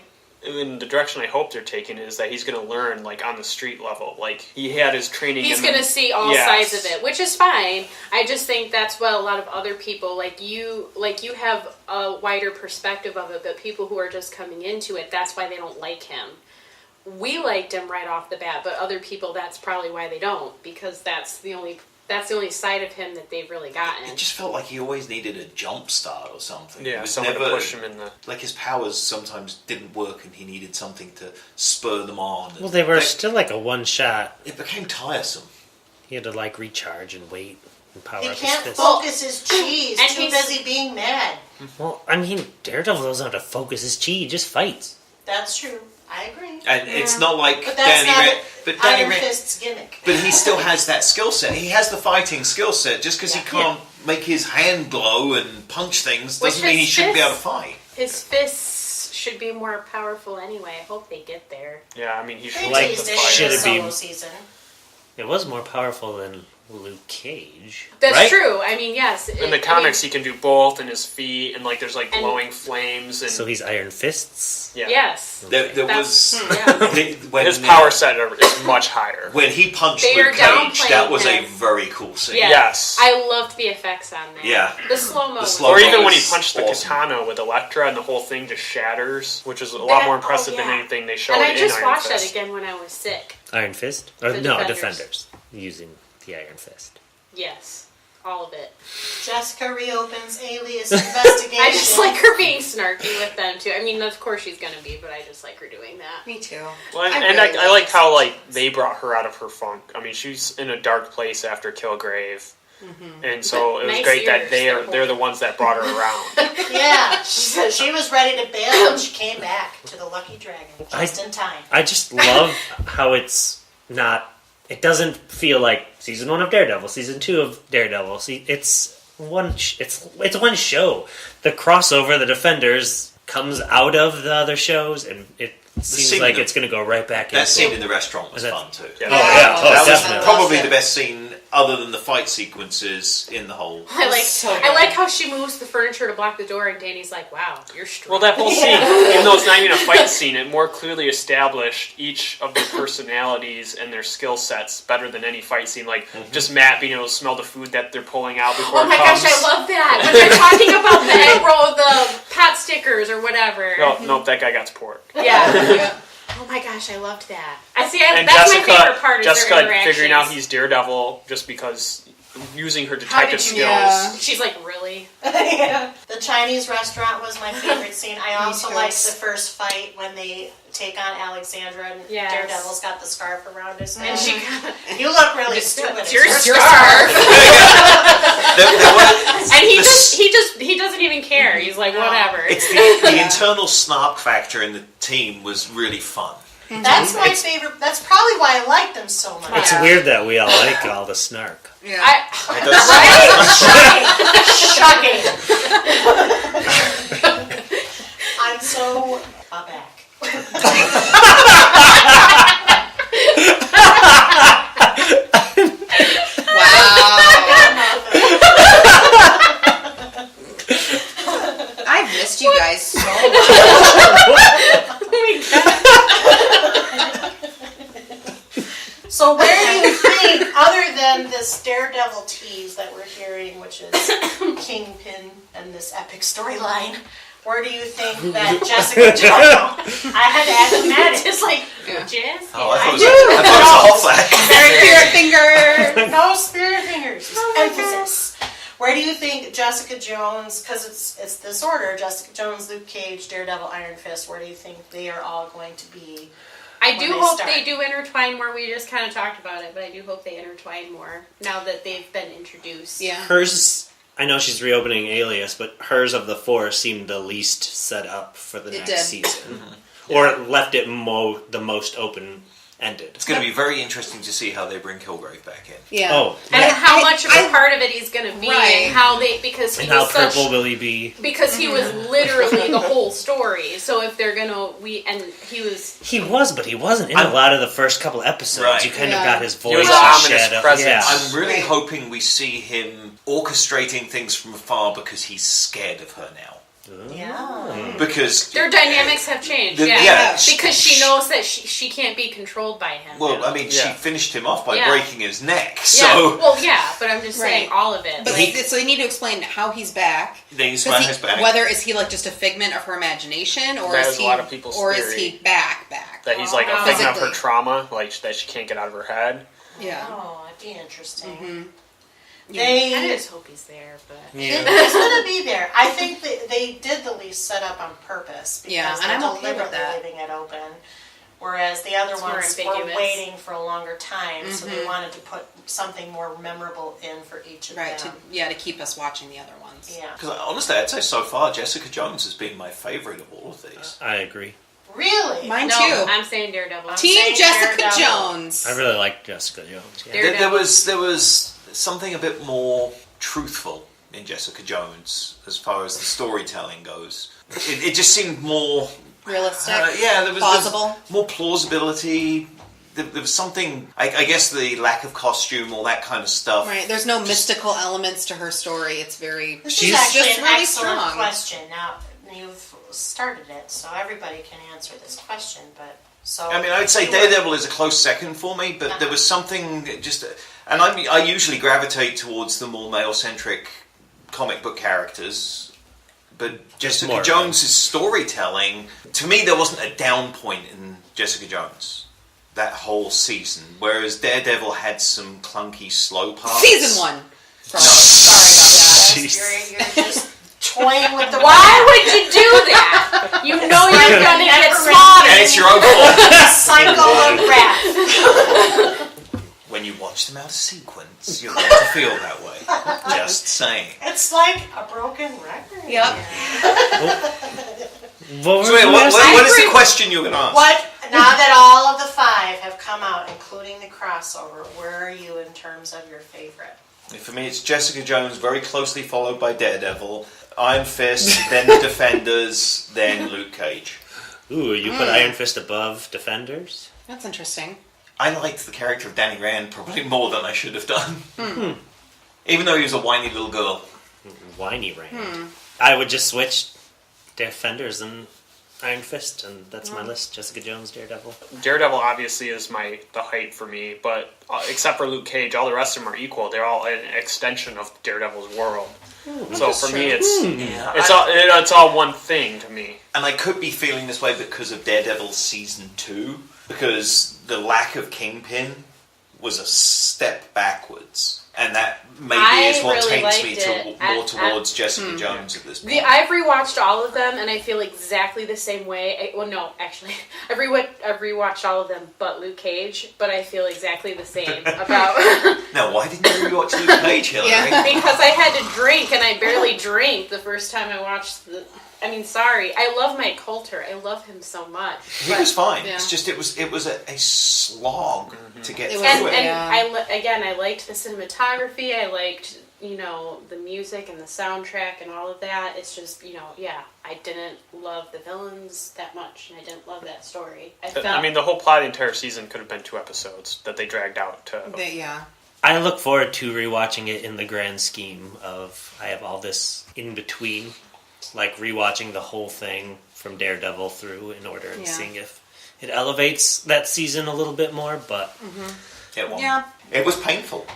S6: in the direction I hope they're taking is that he's going to learn like on the street level. Like he had his training.
S3: He's going to see all sides of it, which is fine. I just think that's what a lot of other people like you have a wider perspective of it, but people who are just coming into it, that's why they don't like him. We liked him right off the bat, but other people, that's probably why they don't, because that's the only side of him that they've really gotten.
S5: It just felt like he always needed a jump start or something.
S6: Yeah,
S5: it was
S6: someone
S5: never,
S6: to push him in the...
S5: Like his powers sometimes didn't work and he needed something to spur them on.
S2: Well, they were still like a one-shot.
S5: It became tiresome.
S2: He had to like recharge and wait and power
S1: He
S2: up
S1: can't
S2: his fist.
S1: focus his chi. He's
S3: And
S1: too
S3: he's-
S1: busy being mad.
S2: Well, I mean, Daredevil doesn't have to focus his chi, he just fights.
S1: That's true. I agree.
S5: And it's not like
S1: But that's
S5: Danny
S1: not Iron Fist's gimmick.
S5: But he still has that skill set. He has the fighting skill set. Just because he can't make his hand glow and punch things doesn't mean he shouldn't be able to fight.
S3: His fists should be more powerful anyway. I hope they get there.
S6: Yeah, I mean, he
S1: They
S6: should
S2: like
S1: teased
S2: the
S1: it
S2: fight.
S1: in
S2: Should
S1: the
S2: it be-
S1: solo season.
S2: It was more powerful than Luke Cage.
S3: That's
S2: right?
S3: true. I mean, yes.
S6: In the comics, he can do both in his feet, and like there's like
S3: And-
S6: glowing flames, and
S2: So he's Iron Fists?
S6: yeah,
S3: Yes.
S5: There
S3: That's-
S5: was
S3: yeah.
S5: when,
S6: his power set is much higher.
S5: when he punched
S3: They are
S5: Luke Cage.
S3: downplaying
S5: That was a
S3: him.
S5: very cool scene.
S3: Yeah.
S6: Yes.
S3: I loved the effects on that.
S5: Yeah.
S3: The slow-mo.
S5: The slow-
S6: Or even
S5: Logo
S6: when he
S5: is
S6: punched the
S5: awesome.
S6: katana with Elektra and the whole thing just shatters, which is a lot more impressive than anything they showed
S3: And I
S6: in
S3: just
S6: Iron
S3: watched
S6: Fist.
S3: that again when I was sick.
S2: Iron Fist? Or
S3: The
S2: no,
S3: Defenders.
S2: Defenders. Using the Iron Fist.
S3: Yes. All of it.
S1: Jessica reopens Alias investigation.
S3: I just like her being snarky with them too. I mean, of course she's gonna be, but I just like her doing that.
S4: Me too.
S6: Well,
S4: I
S6: and
S4: really
S6: I like how
S4: this.
S6: like they brought her out of her funk. I mean, she's in a dark place after Kilgrave, and so it was
S3: Nice
S6: great that
S3: ears,
S6: they're the ones that brought her around.
S1: Yeah, she said she was ready to bail and she came back to the Lucky Dragon just in time.
S2: I just love how it's not... It doesn't feel like season 1 of Daredevil, season 2 of Daredevil. See, it's one one show. The crossover, the Defenders, comes out of the other shows, and it seems
S5: scene
S2: like
S5: in
S2: it's going to go right back
S5: That
S2: into...
S5: scene in the restaurant was
S2: Is that-
S5: fun too.
S6: Yeah.
S2: Oh, yeah. Oh,
S5: That
S2: definitely.
S5: was probably
S4: Loved
S5: the
S4: it.
S5: best scene, other than the fight sequences in the whole.
S3: I like
S4: So
S3: I
S4: good.
S3: like how she moves the furniture to block the door, and Danny's like, "Wow, you're strong."
S6: Well, that whole scene, even though it's not even a fight scene, it more clearly established each of their personalities and their skill sets better than any fight scene. Like just Matt being able to smell the food that they're pulling out before
S3: Oh my
S6: it comes.
S3: gosh, I love that. When they're talking about the egg roll, the pot stickers or whatever.
S6: No, that guy got pork.
S3: Yeah. Oh my gosh, I loved that. I see.
S6: And
S3: That's my favorite part. Is
S6: Jessica
S3: their interactions.
S6: figuring out he's Daredevil just because using her
S3: How
S6: detective
S3: did
S6: skills.
S3: you
S4: Yeah.
S3: She's like, really?
S1: Yeah. The Chinese restaurant was my favorite scene. I also
S4: too.
S1: liked the first fight when they take on Alexandra and
S3: Yes.
S1: Daredevil's got the scarf around his neck.
S3: And she
S1: You look really stupid.
S3: It's your
S1: It's
S3: scarf. And he doesn't even care. He's like, whatever.
S5: It's the internal snark factor in the team was really fun.
S1: That's my favorite. That's probably why I liked them so much.
S2: It's
S3: Yeah.
S2: weird that we all like all the snark.
S4: Yeah.
S1: Shocking. I'm so back.
S4: Wow. I've missed you guys so much.
S1: So where do you think, other than this Daredevil tease that we're hearing, which is Kingpin and this epic storyline, where do you think that Jessica Jones? I had to ask Matt.
S3: Just like,
S4: Yeah.
S3: Jess?
S5: Oh, I thought
S3: do.
S5: it was a whole flag.
S4: Spirit finger.
S1: No spirit fingers.
S3: Oh my
S1: Emphasis. Where do you think Jessica Jones, because it's this order, Jessica Jones, Luke Cage, Daredevil, Iron Fist, where do you think they are all going to be?
S3: I do
S1: when they
S3: hope
S1: start?
S3: they do intertwine more. We just kind of talked about it, but I do hope they intertwine more now that they've been introduced.
S4: Yeah.
S2: Hers, I know she's reopening Alias, but hers of the four seemed the least set up for the
S4: It
S2: next
S4: did.
S2: season. Or it left it the most open-ended.
S5: It's going to be very interesting to see how they bring Kilgrave back in.
S4: Yeah.
S2: Oh,
S3: And
S2: yeah.
S3: how much of a part of it he's going to be,
S4: Right.
S3: and how they because he
S2: And how
S3: was such
S2: purple will he be?
S3: because he was literally the whole story. So if they're gonna he was
S2: He was, but he wasn't in a lot of the first couple episodes.
S5: Right.
S2: You kind
S4: Yeah.
S2: of got his voice
S6: was
S2: and
S6: an ominous
S2: shadow.
S6: presence.
S2: Yeah.
S5: I'm really
S4: Right.
S5: hoping we see him orchestrating things from afar because he's scared of her now.
S1: Yeah.
S5: Because
S3: Their dynamics have changed,
S5: The-
S3: yeah.
S5: yeah,
S3: Because she knows that she can't be controlled by him.
S5: well,
S3: now.
S5: I mean, she finished him off by
S3: Yeah.
S5: breaking his neck.
S3: Yeah,
S5: So
S3: well, yeah, but I'm just saying
S4: Right.
S3: all of it.
S4: But
S3: like,
S4: so they need to explain how he's back.
S5: then he's
S4: 'Cause
S5: his back.
S4: Whether is he like just a figment of her imagination, or
S6: That
S4: is
S6: is a
S4: he,
S6: lot of people's
S4: or is
S6: theory.
S4: he back?
S6: That he's like a
S3: Oh.
S6: figment of her
S4: Physically.
S6: trauma, like that she can't get out of her head.
S4: Yeah.
S1: Oh, that'd be interesting.
S4: Mm-hmm.
S1: They,
S3: I just hope he's there, but
S2: Yeah.
S1: It's going to be there. I think that they did the least set up on purpose because
S4: Yeah, and
S1: they're
S4: I'm okay with
S1: deliberately
S4: that.
S1: leaving it open. Whereas the other
S3: It's more
S1: ones were
S3: ambiguous.
S1: waiting for a longer time, so
S4: Mm-hmm.
S1: they wanted to put something more memorable in for each of
S4: Right.
S1: them.
S4: To keep us watching the other ones.
S1: Yeah.
S5: Because honestly, I'd say so far, Jessica Jones has been my favourite of all of these.
S2: I agree.
S1: Really?
S4: Mine
S3: no,
S4: too.
S3: I'm saying Daredevil.
S4: Team
S1: saying
S4: Jessica
S1: Daredevil.
S4: Jones.
S2: I really like Jessica Jones. Yeah.
S3: Daredevil.
S5: There was something a bit more truthful in Jessica Jones as far as the storytelling goes. It just seemed more
S4: Realistic.
S5: there was
S4: Plausible.
S5: more plausibility. There was something, I guess, the lack of costume, all that kind of stuff.
S4: Right. There's no mystical elements to her story. It's very.
S1: This
S2: She's
S1: is actually
S4: just
S1: an
S4: really
S1: excellent
S4: strong.
S1: question. Now, you've started it, so everybody can answer this question, but so...
S5: I mean, I'd say Daredevil is a close second for me, but there was something just... And I usually gravitate towards the more male-centric comic book characters, but Jessica
S2: more,
S5: Jones' storytelling, to me, there wasn't a down point in Jessica Jones that whole season, whereas Daredevil had some clunky, slow parts.
S4: Season 1. Sorry about
S1: Yes, you're just toying with the...
S3: Why would you do that? You know you're gonna get
S1: Never
S3: slaughtered.
S5: And it's your own fault.
S1: cycle of wrath.
S5: When you watch them out of sequence, you're going to feel that way. Just saying.
S1: It's like a broken record.
S4: that. Yep.
S2: What
S5: So wait, what is the question you're going to ask?
S1: What, now that all of the 5 have come out, including the crossover, where are you in terms of your favorite?
S5: For me, it's Jessica Jones, very closely followed by Daredevil, Iron Fist, then the Defenders, then Luke Cage.
S2: Ooh, you put Iron Fist above Defenders?
S4: That's interesting.
S5: I liked the character of Danny Rand probably more than I should have done. Even though he was a whiny little girl.
S2: Whiny Rand. I would just switch Defenders and Iron Fist, and that's my list. Jessica Jones, Daredevil.
S6: Daredevil obviously is the height for me, but except for Luke Cage, all the rest of them are equal. They're all an extension of Daredevil's world. So for me, it's all one thing to me.
S5: And I could be feeling this way because of Daredevil Season 2, because the lack of Kingpin was a step backwards. And that maybe is what
S3: really
S5: taints me
S3: liked it.
S5: more towards Jessica Jones at this point.
S3: I've rewatched all of them, and I feel exactly the same way. I've rewatched all of them, but Luke Cage. But I feel exactly the same about
S5: Now, why didn't you rewatch Luke Cage, Hilary?
S4: Yeah.
S3: because I had to drink, and I barely drank the first time I watched the. I mean, sorry, I love Mike Coulter. I love him so much.
S5: He was fine.
S4: Yeah.
S5: It's just it was a slog to get
S4: It
S5: through
S4: was-
S5: it.
S3: And I liked the cinematography. I liked the music and the soundtrack and all of that. It's just I didn't love the villains that much, and I didn't love that story.
S6: I mean, the whole plot of the entire season could have been 2 episodes that they dragged out to.
S2: I look forward to rewatching it in the grand scheme of I have all this in between, like rewatching the whole thing from Daredevil through in order and seeing if it elevates that season a little bit more, but
S5: It won't.
S4: Yeah.
S5: It was painful.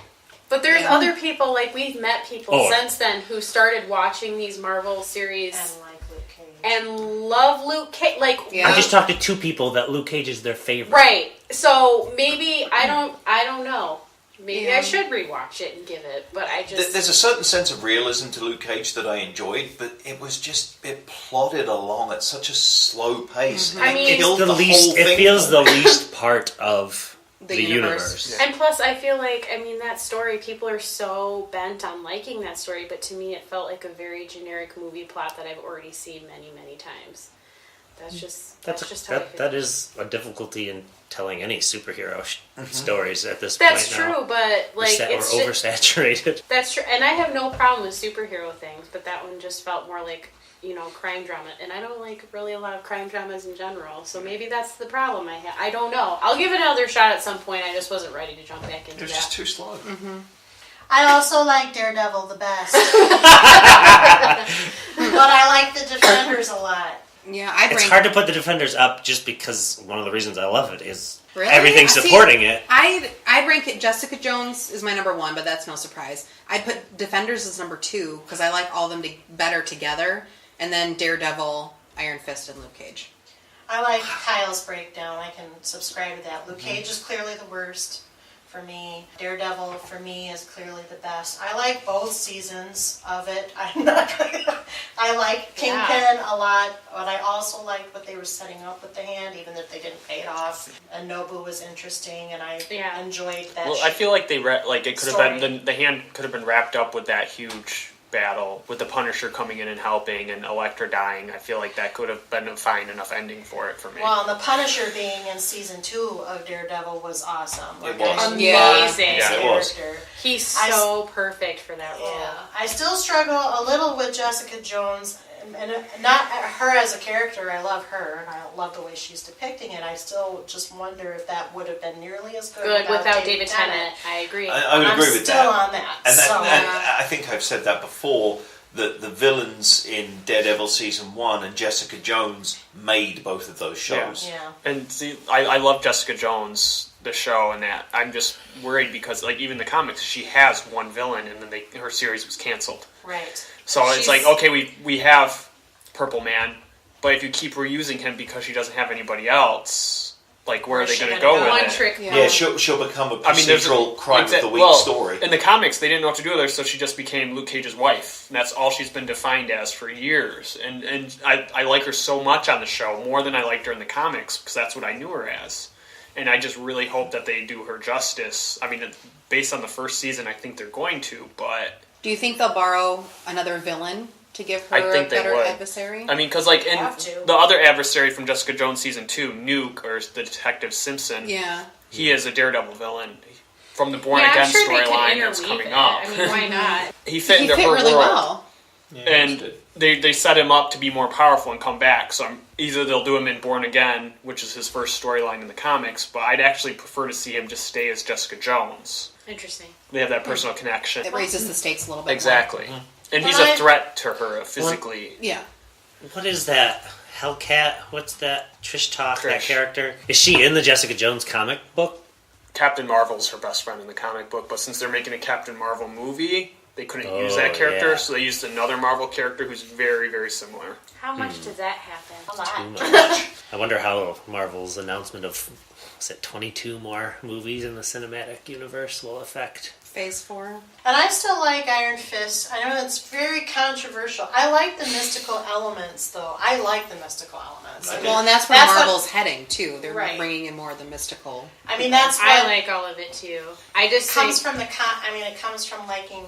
S3: But there's other people, like we've met people
S2: Oh.
S3: since then who started watching these Marvel series
S1: And like Luke Cage.
S3: and love Luke Cage. Like,
S2: I just talked to 2 people that Luke Cage is their favorite.
S3: right. So maybe I don't know. Maybe I should rewatch it and give it, but I just
S5: There's a certain sense of realism to Luke Cage that I enjoyed, but it was just it plodded along at such a slow pace.
S3: I mean,
S5: it
S2: It's
S5: killed
S2: the
S5: the
S2: least.
S5: whole thing.
S2: It feels the least part of
S4: The
S2: the
S4: universe.
S2: universe.
S3: And plus, I feel like, that story, people are so bent on liking that story, but to me it felt like a very generic movie plot that I've already seen many, many times. That's just how I feel.
S2: That is a difficulty in telling any superhero stories at this
S3: That's
S2: point now.
S3: true, but like
S2: Or
S3: it's just,
S2: oversaturated.
S3: that's true, and I have no problem with superhero things, but that one just felt more like crime drama, and I don't like really a lot of crime dramas in general. So maybe that's the problem I have. I don't know. I'll give it another shot at some point. I just wasn't ready to jump back into
S5: It was
S3: that.
S5: just too slow.
S1: I also like Daredevil the best. But I like the Defenders a lot.
S4: Yeah, I'd
S2: It's
S4: rank
S2: hard to put the Defenders up just because one of the reasons I love it is
S4: Really?
S2: everything
S4: See,
S2: supporting it.
S4: I'd rank it. Jessica Jones is my number 1, but that's no surprise. I'd put Defenders as number 2 because I like all of them better together, and then Daredevil, Iron Fist, and Luke Cage.
S1: I like Kyle's breakdown. I can subscribe to that. Luke Cage is clearly the worst for me. Daredevil for me is clearly the best. I like both seasons of it. I like Kingpin a lot, but I also liked what they were setting up with the hand, even if they didn't pay it off. And Nobu was interesting, and I enjoyed that.
S6: Well, I feel like it could have been the hand could have been wrapped up with that huge battle with the Punisher coming in and helping and Elektra dying. I feel like that could have been a fine enough ending for it for me.
S1: Well, and the Punisher being in season 2 of Daredevil was awesome.
S5: It was.
S3: Amazing.
S5: Yeah, it was.
S3: He's so perfect for that role.
S1: Yeah, I still struggle a little with Jessica Jones, and not her as a character. I love her, and I love the way she's depicting it. I still just wonder if that would have been nearly as good
S3: without David Tennant. I agree.
S5: I would agree with that.
S1: I'm still on that.
S5: And I think I've said that before, that the villains in Daredevil Season 1 and Jessica Jones made both of those shows.
S1: Yeah.
S6: And see, I love Jessica Jones, the show, and that. I'm just worried because, like, even the comics, she has one villain, and then her series was canceled.
S1: Right.
S6: So it's like, okay, we have Purple Man, but if you keep reusing him because she doesn't have anybody else, like, where are they going to go with it?
S3: One trick.
S5: Yeah, she'll become a procedural crime of the week story.
S6: In the comics, they didn't know what to do with her, so she just became Luke Cage's wife. And that's all she's been defined as for years. And I like her so much on the show, more than I liked her in the comics, because that's what I knew her as. And I just really hope that they do her justice. I mean, based on the first season, I think they're going to, but...
S4: Do you think they'll borrow another villain to give her
S6: I think
S4: a
S6: they
S4: better
S6: would.
S4: adversary?
S6: I mean, because like in
S1: Have to.
S6: the other adversary from Jessica Jones season 2, Nuke, or the Detective Simpson, he is a Daredevil villain from the Born Again storyline that's coming up.
S3: I mean, why not?
S6: He fit into her
S4: really
S6: world.
S4: well.
S5: Yeah,
S6: And they set him up to be more powerful and come back. So either they'll do him in Born Again, which is his first storyline in the comics, but I'd actually prefer to see him just stay as Jessica Jones.
S3: Interesting.
S6: They have that personal connection.
S4: It raises the stakes a little bit
S6: Exactly.
S5: Mm-hmm.
S6: And he's a threat to her physically.
S4: more. Yeah.
S2: What is that? Hellcat? What's that? Trish Talk, that
S6: Trish.
S2: character? Is she in the Jessica Jones comic book?
S6: Captain Marvel's her best friend in the comic book, but since they're making a Captain Marvel movie, they couldn't use that character, so they used another Marvel character who's very, very similar.
S3: How much does that happen?
S1: A lot.
S2: Too much. I wonder how Marvel's announcement of, 22 more movies in the cinematic universe will affect.
S4: Phase 4.
S1: And I still like Iron Fist. I know it's very controversial. I like the mystical elements, though. I like the mystical elements.
S4: Well, and that's where Marvel's heading, too. They're bringing in more of the mystical.
S1: I mean, that's what
S3: I like all of it, too. I just
S1: comes from it comes from liking...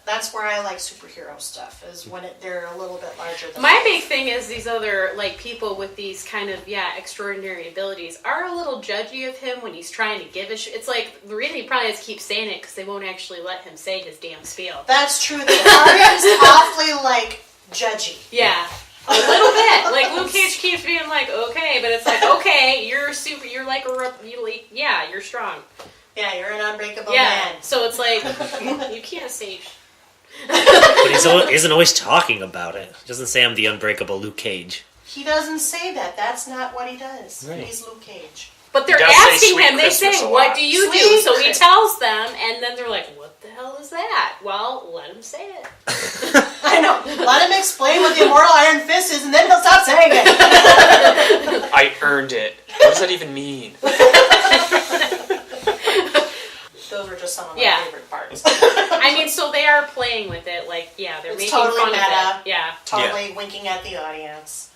S1: That's where I like superhero stuff, is when they're a little bit larger than
S3: my big thing is these other, like, people with these kind of, extraordinary abilities are a little judgy of him when he's trying to give a shit. It's like, the reason he probably has to keep saying it because they won't actually let him say his damn spiel.
S1: That's true. They are awfully, judgy.
S3: Yeah. A little bit. Like, Luke Cage keeps being like, okay, but it's like, okay, you're like you're strong.
S1: Yeah, you're an unbreakable man.
S3: So it's like, you can't say...
S2: But he isn't always talking about it. He doesn't say I'm the unbreakable Luke Cage.
S1: He doesn't say that. That's not what he does.
S2: Right.
S1: He's Luke Cage.
S3: But they're
S6: He does say
S3: asking
S6: Sweet
S3: him, they
S6: Christmas
S3: say,
S6: a
S3: what
S6: lot.
S3: do you do?
S1: Sweet
S3: So he
S1: Christmas.
S3: tells them, and then they're like, what the hell is that? Well, let him say it.
S1: I know. Let him explain what the immortal Iron Fist is, and then he'll stop saying it.
S6: I earned it. What does that even mean?
S1: Those were just some of my favorite parts.
S3: I mean, so they are playing with it, like, they're
S1: It's
S3: making
S1: totally
S3: fun
S1: meta.
S3: of it. Yeah.
S1: Totally winking at the audience.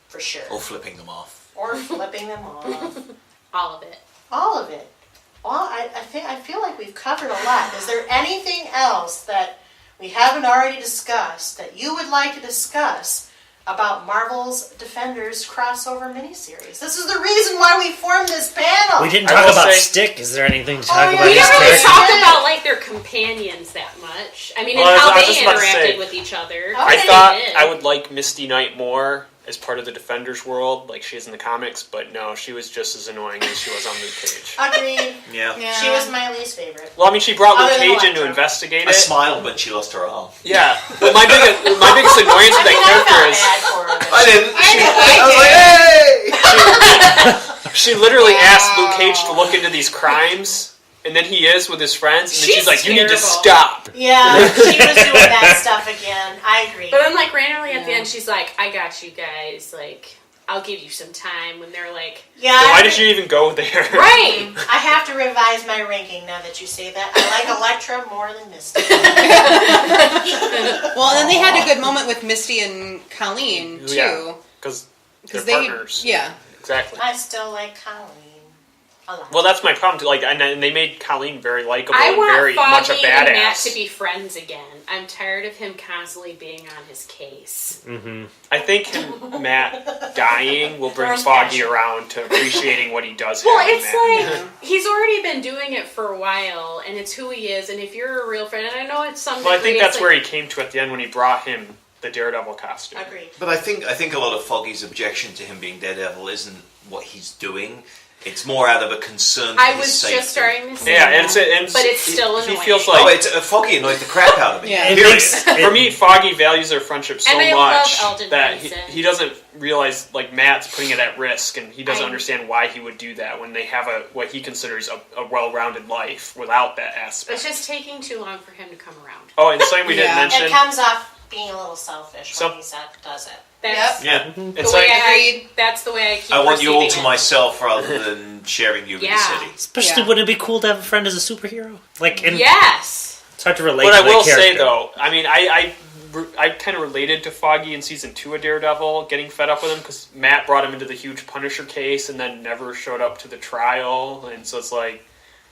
S1: For sure.
S5: Or flipping them off.
S1: Or flipping them off.
S3: All of it.
S1: All of it. Well, I feel like we've covered a lot. Is there anything else that we haven't already discussed that you would like to discuss about Marvel's Defenders crossover miniseries? This is the reason why we formed this panel.
S2: We didn't
S6: I
S2: talk
S6: will
S2: about
S6: say-
S2: Stick. Is there anything to talk
S1: yeah.
S2: about
S3: We
S2: his
S3: didn't really
S2: character?
S3: talk about, like, their companions that much. I mean,
S6: Well,
S3: and how
S6: I was
S3: they
S6: just about to
S3: interacted
S6: say-
S3: with each other.
S6: I
S1: Okay.
S6: thought
S3: They did.
S6: I would like Misty Knight more as part of the Defenders world, like she is in the comics, but no, she was just as annoying as she was on Luke Cage.
S1: Agreed.
S5: Yeah.
S1: She was my least favorite.
S6: Well, I mean, she brought Luke
S1: Other than
S6: Cage in to
S1: Elektra.
S6: investigate
S5: I
S6: it.
S5: smiled when she lost her arm.
S6: Yeah. Well, my biggest annoyance with that
S1: I
S6: character
S1: felt
S6: is
S1: bad for her.
S5: I didn't. I was like, hey!
S6: She literally asked Luke Cage to look into these crimes, and then he is with his friends, and then she's like, "You need to stop."
S1: Yeah, she was doing that stuff again. I agree.
S3: But then, like, randomly at the end, she's like, "I got you guys. Like, I'll give you some time." When they're like,
S1: yeah.
S6: So why did you even go there?
S3: right?
S1: I have to revise my ranking now that you say that. I like Elektra more than Misty.
S4: Well, and then they had a good moment with Misty and Colleen, too.
S6: Yeah, because they're partners.
S4: Yeah.
S6: Exactly.
S1: I still like Colleen a lot.
S6: Well, that's my problem too. Like, and they made Colleen very likable
S3: I
S6: and
S3: want
S6: very much a
S3: Foggy and Matt
S6: badass.
S3: to be friends again. I'm tired of him constantly being on his case.
S2: Mm-hmm.
S6: I think Matt dying will bring
S1: First
S6: Foggy
S1: passion.
S6: around to appreciating what he does.
S3: Well,
S6: have in
S3: it's
S6: Matt.
S3: like he's already been doing it for a while, and it's who he is. And if you're a real friend, and I know it's some.
S6: Well, I think
S3: degree,
S6: that's
S3: it's
S6: where
S3: like,
S6: he came to at the end when he brought him the Daredevil costume.
S1: Agreed.
S5: But I think a lot of Foggy's objection to him being Daredevil isn't what he's doing. It's more out of a concern for
S3: I
S5: his
S3: was
S5: safety.
S3: just starting to say
S6: Yeah,
S3: that,
S6: and
S3: but it's still
S6: he
S3: annoying.
S6: feels like
S5: Oh, it's Foggy annoyed the crap out of me.
S4: Yeah.
S2: It
S5: Period.
S2: makes
S6: for me, Foggy values their friendship so
S3: And I love
S6: much
S3: Eldon
S6: that
S3: Vincent.
S6: he doesn't realize like Matt's putting it at risk, and he doesn't
S3: I-
S6: understand why he would do that when they have what he considers a well-rounded life without that aspect.
S3: It's just taking too long for him to come around.
S6: Oh, and something we didn't
S4: Yeah.
S6: mention.
S1: It comes off being a little selfish
S6: So-
S1: when he does it.
S3: That's
S5: Yeah.
S3: the
S6: It's
S3: way
S6: like
S3: I. That's the way I keep.
S5: I want you all to
S3: perceiving it.
S5: myself rather than sharing you with
S3: Yeah.
S5: the city.
S2: Especially
S4: Yeah.
S2: wouldn't it be cool to have a friend as a superhero? Like, and
S3: Yes.
S2: it's hard to relate
S6: But
S2: to
S6: I
S2: that
S6: will
S2: character.
S6: say though, I mean, I kind of related to Foggy in season 2 of Daredevil, getting fed up with him because Matt brought him into the huge Punisher case and then never showed up to the trial, and so it's like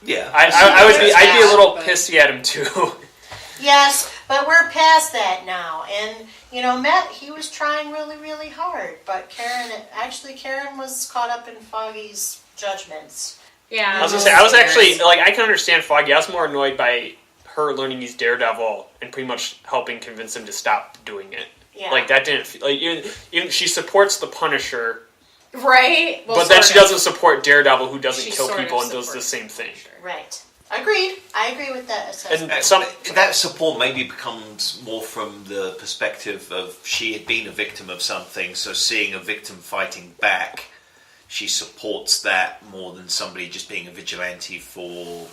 S5: Yeah.
S6: I'd be a little
S4: But-
S6: pissy at him too.
S1: Yes, but we're past that now. And, you know, Matt, he was trying really, really hard. But Karen was caught up in Foggy's judgments.
S3: Yeah.
S6: I was gonna say, I was actually like, I can understand Foggy. I was more annoyed by her learning he's Daredevil and pretty much helping convince him to stop doing it.
S1: Yeah.
S6: Like that didn't feel, like even she supports the Punisher,
S3: Right. Well,
S6: but then
S3: sort
S6: she
S3: of.
S6: doesn't support Daredevil, who doesn't
S3: She
S6: kill
S3: sort of
S6: people and does the
S3: supports
S6: same thing.
S3: Punisher.
S1: Right. Agreed. I agree with that assessment.
S6: And some
S5: that support maybe becomes more from the perspective of she had been a victim of something, so seeing a victim fighting back, she supports that more than somebody just being a vigilante for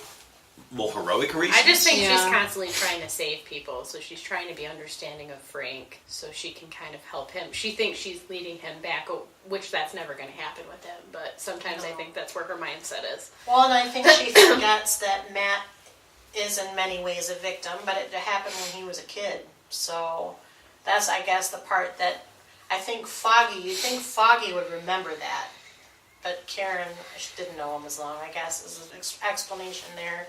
S5: more heroic reasons.
S3: I just think she's
S4: Yeah.
S3: constantly trying to save people, so she's trying to be understanding of Frank, so she can kind of help him. She thinks she's leading him back, which that's never going to happen with him, but sometimes I think that's where her mindset is.
S1: Well, and I think she forgets that Matt is in many ways a victim, but it happened when he was a kid. So that's, I guess, the part that I think you'd think Foggy would remember that. But Karen didn't know him as long, I guess, is an explanation there.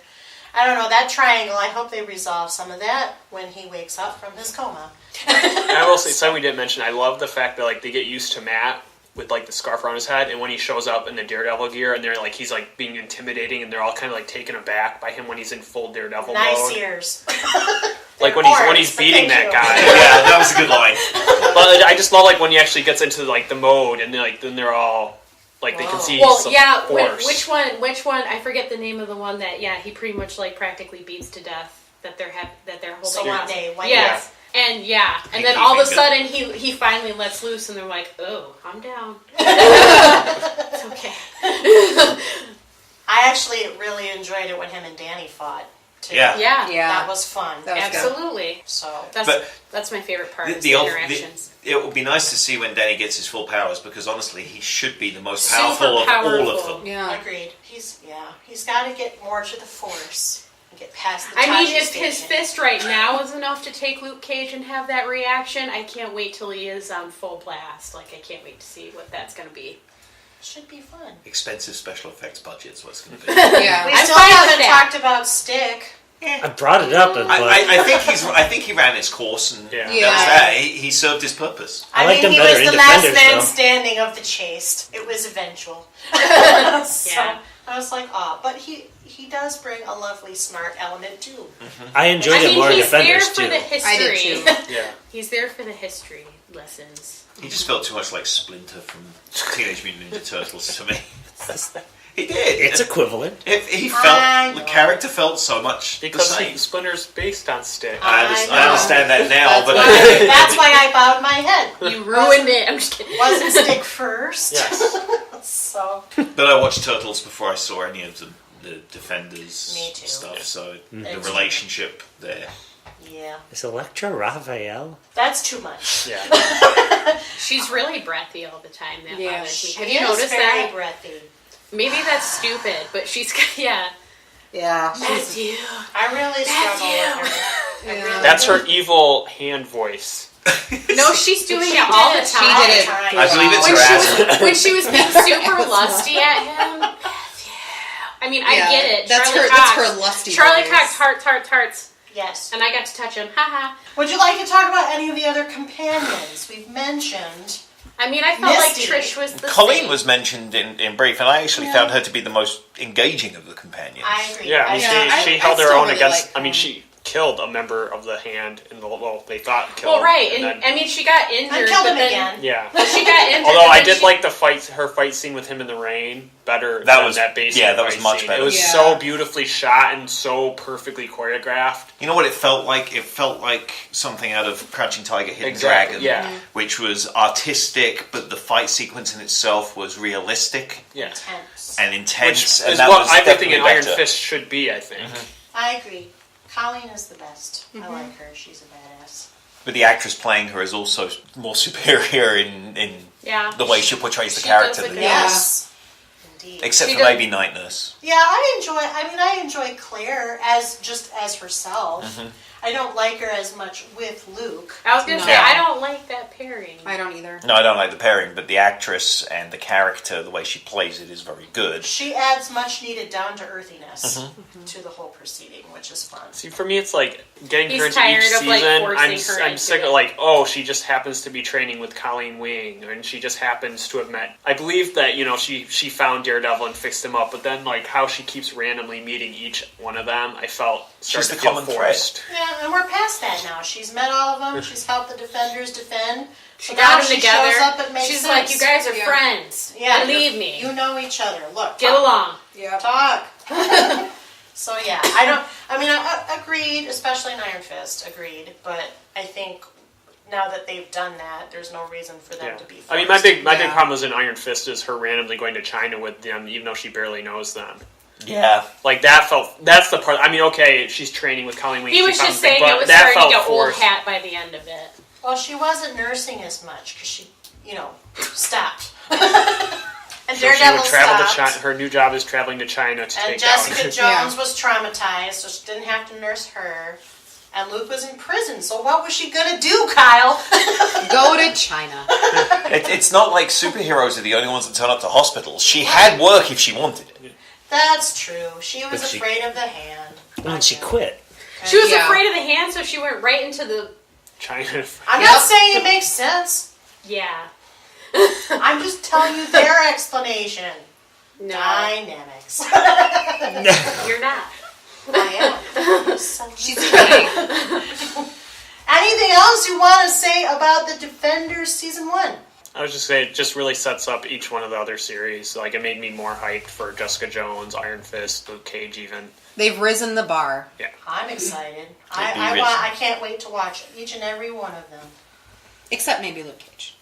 S1: I don't know, that triangle, I hope they resolve some of that when he wakes up from his coma.
S6: I will say something we didn't mention. I love the fact that like they get used to Matt with like the scarf around his head, and when he shows up in the Daredevil gear, and they're like he's like being intimidating, and they're all kind of like taken aback by him when he's in full Daredevil
S1: Nice
S6: mode.
S1: ears.
S6: Like when he's
S1: But
S6: beating
S1: thank
S6: that
S1: you.
S6: guy.
S5: Yeah, that was a good line.
S6: But I just love like when he actually gets into like the mode, and then they're all like they can see.
S3: Well,
S6: some
S3: yeah,
S6: force.
S3: which one, I forget the name of the one that, yeah, he pretty much like practically beats to death that they're holding
S1: So
S3: on.
S1: one day, one
S3: Yes.
S1: day.
S3: And yeah, and
S5: Pinky
S3: then all of a
S5: finger.
S3: sudden he finally lets loose, and they're like, "Oh, calm down, it's okay."
S1: I actually really enjoyed it when him and Danny fought, too.
S5: Yeah.
S3: Yeah,
S4: Yeah.
S1: That was fun.
S4: That was good.
S3: absolutely.
S1: So,
S3: That's my favorite part.
S5: The-
S3: is
S5: the
S3: the
S5: ul-
S3: interactions.
S5: It would be nice to see when Danny gets his full powers, because honestly, he should be the most
S3: Super
S5: powerful of all of
S3: powerful.
S5: them.
S4: Yeah.
S1: agreed. He's got to get more to the Force and get past the
S3: I mean,
S1: Tachi
S3: if his
S1: station.
S3: fist right now is enough to take Luke Cage and have that reaction, I can't wait till he is on full blast. Like, I can't wait to see what that's going to be.
S1: Should be fun.
S5: Expensive special effects budget's what's going to be.
S4: Yeah.
S1: We
S3: I'm
S1: still
S3: fine with
S1: haven't
S3: that.
S1: talked about Stick.
S2: I brought it up, but
S5: I think he ran his course, and
S6: Yeah.
S5: that
S4: Yeah.
S5: was that. He served his purpose.
S2: I liked him
S1: he
S2: better
S1: was
S2: in
S1: the last
S2: Defenders,
S1: man
S2: though.
S1: standing of the chaste. It was eventual. So
S3: Yeah.
S1: I was like, but he does bring a lovely smart element too.
S2: I enjoyed
S3: I
S2: it
S3: mean,
S2: more in
S3: he's there
S2: Defenders
S3: for
S2: too.
S3: the history.
S4: I did too.
S6: Yeah.
S3: He's there for the history lessons.
S5: He just felt too much like Splinter from Teenage Mutant Ninja Turtles to me. He did.
S2: It's equivalent.
S5: He
S1: I
S5: felt
S1: know.
S5: the character felt so much
S6: Because
S5: the same.
S6: Splinter's based on Stick.
S5: I
S1: know.
S5: understand that now, but
S1: That's why I bowed my head.
S3: You ruined it. I'm just kidding.
S1: Wasn't Stick first?
S6: Yes.
S1: So,
S5: but I watched Turtles before I saw any of the Defenders
S1: Me too.
S5: stuff.
S6: Yeah.
S5: So the
S1: It's-
S5: relationship there.
S1: yeah.
S2: Is Electra Raphael?
S1: That's too much.
S6: Yeah.
S3: She's really breathy all the time. That
S4: Yeah,
S3: bothers me.
S1: She
S3: Have you
S1: is
S3: noticed
S1: very
S3: that?
S1: breathy.
S3: Maybe that's stupid, but she's yeah.
S4: Yeah.
S3: Matthew.
S1: I really struggle
S3: Matthew.
S1: with her. I
S4: Yeah.
S1: really
S6: That's
S1: do.
S6: her evil hand voice.
S3: No, she's doing
S1: She
S3: it all the
S1: did it.
S3: time.
S4: She did it.
S5: I believe it's
S3: When
S5: her
S3: she,
S5: accent.
S3: when she was being super lusty at him. Matthew. I mean, I
S4: Yeah,
S3: get it.
S4: That's
S3: Charlie
S4: her.
S3: Cox.
S4: That's her lusty.
S3: Charlie
S4: voice.
S3: Cox, hearts.
S1: Yes.
S3: And I got to touch him. Haha.
S1: Would you like to talk about any of the other companions we've mentioned?
S3: I mean, I felt
S1: Misty.
S3: like Trish was the
S5: Colleen
S3: same.
S5: was mentioned in brief, and I actually found her to be the most engaging of the companions.
S1: I agree.
S6: Yeah, I mean,
S4: Yeah,
S6: she
S4: I
S6: held her
S4: still
S6: own
S4: really
S6: against.
S4: like
S6: I mean,
S4: her.
S6: she killed a member of the Hand in the they thought killed.
S3: Well, right,
S6: and
S3: and
S6: then,
S3: I mean, she got injured.
S1: I killed
S3: but
S1: him
S3: then,
S1: again.
S6: yeah.
S3: Well, she got injured.
S6: Although
S3: but
S6: I
S3: then
S6: did
S3: she-
S6: like her fight scene with him in the rain better
S5: That
S6: than
S5: was-
S6: that basic
S5: yeah, that was
S6: fight
S5: much
S6: scene.
S5: better.
S6: It was
S4: Yeah.
S6: so beautifully shot and so perfectly choreographed.
S5: You know what it felt like? It felt like something out of Crouching Tiger, Hidden
S6: Exactly,
S5: Dragon,
S6: yeah.
S5: which was artistic, but the fight sequence in itself was realistic
S6: Yeah.
S1: Intense.
S5: and intense.
S6: Which
S5: and
S6: is
S5: that
S6: what
S5: was
S6: everything in
S5: definitely
S6: Iron
S5: better.
S6: Fist should be, I think.
S1: I agree. Colleen is the best. I like her. She's a badass.
S5: But the actress playing her is also more superior in
S3: Yeah.
S5: the way she portrays the
S3: She
S5: character.
S3: does
S5: than
S3: a
S5: the
S3: good-
S5: others.
S1: Yes. Indeed.
S5: Except
S3: She
S5: for
S3: does-
S5: maybe Night Nurse.
S1: Yeah, I enjoy Claire as herself. I don't like her as much with Luke.
S3: I was gonna
S4: No.
S3: say I don't like that pairing.
S4: I don't either.
S5: No, I don't like the pairing, but the actress and the character, the way she plays it, is very good.
S1: She adds much needed down to earthiness to the whole proceeding, which is fun.
S6: See, for me, it's like getting
S3: He's
S6: her into
S3: tired
S6: each
S3: of, like,
S6: season.
S3: forcing her
S6: I'm
S3: into
S6: sick
S3: it.
S6: of like, oh, she just happens to be training with Colleen Wing, and she just happens to have met. I believe that she found Daredevil and fixed him up, but then like how she keeps randomly meeting each one of them, I felt started
S5: the
S6: to feel
S5: common thread.
S6: forced.
S1: Yeah, and we're past that now. She's met all of them. She's helped the Defenders defend.
S3: She
S1: So now
S3: got them
S1: she
S3: together.
S1: shows up, it makes
S3: She's
S1: sense.
S3: like, you guys are
S4: Yeah.
S3: friends.
S1: Yeah,
S3: Believe me.
S1: You know each other. Look,
S3: Get
S1: talk.
S3: along.
S4: Yeah.
S1: Talk. So yeah, I agreed, especially in Iron Fist, agreed. But I think now that they've done that, there's no reason for them
S6: Yeah.
S1: to be forced.
S6: I mean, my big
S4: Yeah.
S6: problem was in Iron Fist is her randomly going to China with them, even though she barely knows them.
S5: Yeah.
S6: Like that's the part. I mean, okay, she's training with Colleen Wing.
S3: He
S6: she
S3: was
S6: found
S3: just
S6: the thing,
S3: saying
S6: but
S3: it was
S6: that
S3: starting to
S6: felt
S3: get old
S6: forced.
S3: hat by the end of it.
S1: Well, she wasn't nursing as much because she, stopped. And
S6: So she
S1: Daredevil
S6: would travel to
S1: stopped.
S6: China. Her new job is traveling to China to
S1: And
S6: take
S1: Jessica
S6: out.
S1: Jones was traumatized, so she didn't have to nurse her. And Luke was in prison, so what was she gonna do, Kyle?
S4: Go to China.
S5: It's not like superheroes are the only ones that turn up to hospitals. She had work if she wanted it.
S1: That's true. She was
S2: But she-
S1: afraid of the hand.
S2: Well, and she quit.
S3: She was
S4: Yeah.
S3: afraid of the hand, so she went right into the.
S6: China.
S1: I'm
S4: Yep.
S1: not saying it makes sense.
S3: Yeah.
S1: I'm just telling you their explanation.
S3: No.
S1: Dynamics.
S3: You're not.
S1: I am.
S4: She's kidding.
S1: Anything else you want to say about the Defenders season 1?
S6: I was just saying, it just really sets up each one of the other series. Like, it made me more hyped for Jessica Jones, Iron Fist, Luke Cage, even.
S4: They've risen the bar.
S1: I'm excited.
S5: be
S1: I
S5: rich.
S1: can't wait to watch each and every one of them.
S4: Except maybe Luke Cage.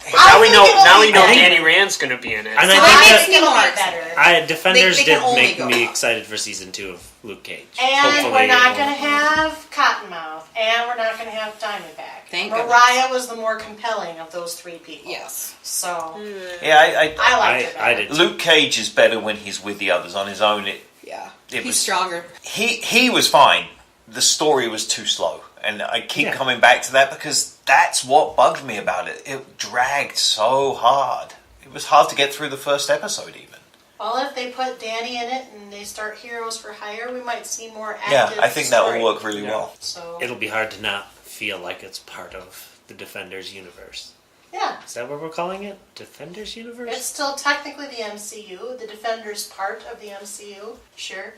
S6: But now we
S1: think
S6: know.
S1: it'll
S6: Now
S1: be
S6: we know
S1: better.
S6: Danny Rand's going to be in it.
S2: And
S1: So
S2: I
S1: that
S2: think
S1: makes
S2: that
S1: me
S4: more
S1: more
S4: excited.
S1: better.
S2: Defenders
S4: They can
S2: did
S4: only
S2: make
S4: go
S2: me
S4: up.
S2: excited for season 2 of Luke Cage.
S1: And
S2: Hopefully
S1: we're not
S2: it
S1: going to
S2: won't-
S1: have Cottonmouth, and we're not going to have Diamondback.
S4: Thank
S1: Mariah was the more compelling of those three people.
S4: Yes.
S1: So
S5: Yeah,
S1: I liked it.
S2: I
S1: better.
S2: did.
S5: Luke Cage is better when he's with the others. On his own,
S4: Yeah.
S5: It
S4: He's
S5: was-
S4: stronger.
S5: he was fine. The story was too slow. And I keep
S2: Yeah.
S5: coming back to that because that's what bugged me about it. It dragged so hard. It was hard to get through the first episode even.
S1: Well, if they put Danny in it and they start Heroes for Hire, we might see more
S5: Yeah,
S1: active
S5: I think that
S1: story.
S5: will work really
S6: Yeah.
S5: well.
S1: So
S2: It'll be hard to not feel like it's part of the Defenders universe.
S1: yeah,
S2: Is that what we're calling it? Defenders universe?
S1: it's still technically the MCU. The Defenders part of the MCU. Sure.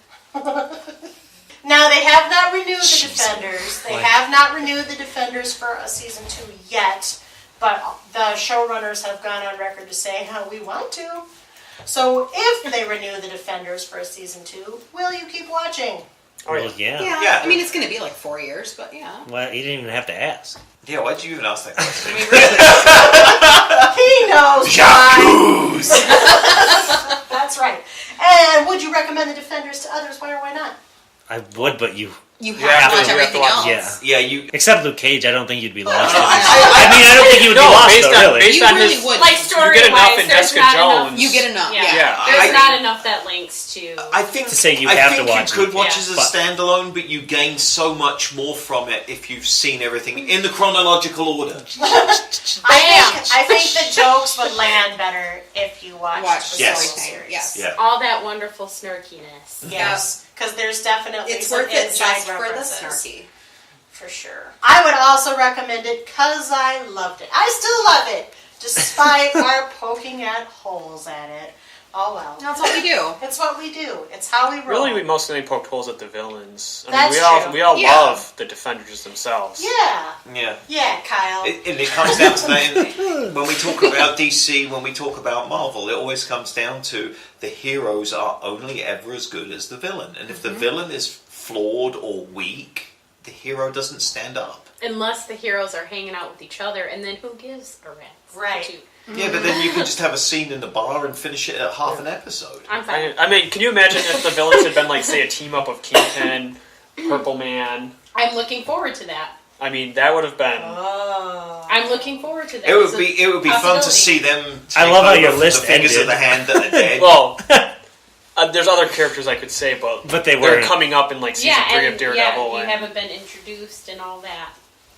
S1: Now they have not renewed the
S2: Jeez.
S1: Defenders. They
S2: Why?
S1: have not renewed the Defenders for a season 2 yet. But the showrunners have gone on record to say how we want to. So if they renew the Defenders for a season 2, will you keep watching?
S6: Oh,
S2: Well, yeah.
S4: Yeah. I mean, it's going to be like 4 years, but yeah.
S2: Well, you didn't even have to ask.
S5: Yeah, why'd you even ask that question?
S4: I mean, really.
S1: He knows why. That's right. And would you recommend the Defenders to others? Why or why not?
S2: I would, but you...
S4: You
S5: Yeah,
S4: have to watch
S6: you have to
S4: everything
S6: watch-
S4: else.
S2: Yeah.
S5: Yeah, you.
S2: Except Luke Cage, I don't think you'd be lost.
S5: no,
S2: I mean, I don't think you would be
S6: No,
S2: lost,
S6: based
S2: though,
S6: on
S2: really.
S6: based
S4: You
S6: on
S4: really
S6: his,
S4: would.
S3: Like
S6: you
S3: story
S6: get enough
S3: wise,
S6: in
S3: there's
S6: Jessica
S3: not
S6: Jones.
S3: enough.
S4: You get enough.
S3: Yeah.
S4: Yeah.
S3: There's
S5: I-
S3: not enough that links to.
S5: I think
S2: To say you
S5: I
S2: have to
S5: think
S2: watch
S5: you could
S2: it.
S5: watch
S3: Yeah.
S5: as a
S2: But-
S5: standalone, but you gain so much more from it if you've seen everything in the chronological order.
S1: I think the jokes would land better if you watched the
S5: Yes.
S1: solo series.
S4: Yes.
S5: Yeah.
S3: all that wonderful snarkiness.
S1: Yes, because there's definitely
S4: It's
S1: some
S4: worth it
S1: inside
S4: just for the
S1: references.
S4: snarky.
S1: For sure. I would also recommend it because I loved it. I still love it, despite our poking at holes at it. Oh well.
S4: That's what we do.
S1: It's what we do. It's how we roll.
S6: Really, we mostly poked holes at the villains. I mean,
S1: That's true.
S6: we all
S4: Yeah.
S6: love the Defenders themselves.
S1: Yeah.
S5: Yeah.
S1: Yeah, Kyle.
S5: And it comes down to that. When we talk about DC, when we talk about Marvel, it always comes down to the heroes are only ever as good as the villain. And if the villain is flawed or weak, the hero doesn't stand up.
S3: Unless the heroes are hanging out with each other, and then who gives a rat's
S1: Right.
S3: toot?
S5: Yeah, but then you can just have a scene in the bar and finish it at half an episode.
S3: I'm fine.
S6: I mean, can you imagine if the villains had been like, say, a team up of Kingpin, Purple Man?
S3: I'm looking forward to that.
S6: I mean, that would have been.
S1: Oh.
S3: I'm looking forward to that.
S5: It would
S3: It's a
S5: be fun to
S3: possibility.
S5: see them.
S2: I
S5: take
S2: love how
S5: over
S2: your
S5: from
S2: list
S5: the fingers
S2: ended.
S5: of the hand that are dead.
S6: Well, there's other characters I could say, but
S2: But they
S6: they're
S2: weren't.
S6: coming up in like season 3 of Daredevil
S3: you
S6: and
S3: haven't been introduced and all that.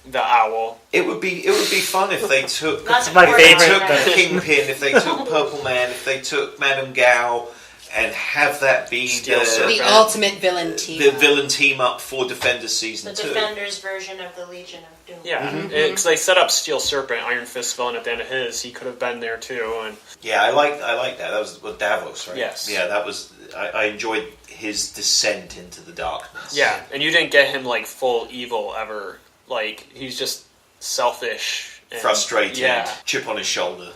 S6: the Owl.
S5: It would be fun if they took.
S1: That's
S2: my
S5: If they
S2: favorite.
S5: took Kingpin, if they took Purple Man, if they took Madame Gao, and have that be
S6: Steel
S5: the
S6: Serpent.
S4: The ultimate villain team.
S5: the villain team up for Defenders
S1: The
S5: season 2.
S1: Defenders version of the Legion of Doom.
S6: Yeah, because they set up Steel Serpent, Iron Fist villain at the end of his. He could have been there too, and
S5: Yeah, I like that. That was with Davos, right?
S6: Yes.
S5: Yeah, that was. I enjoyed his descent into the darkness.
S6: yeah, and you didn't get him like full evil ever. Like he's just selfish, and,
S5: Frustrated,
S6: Yeah,
S5: chip on his shoulder.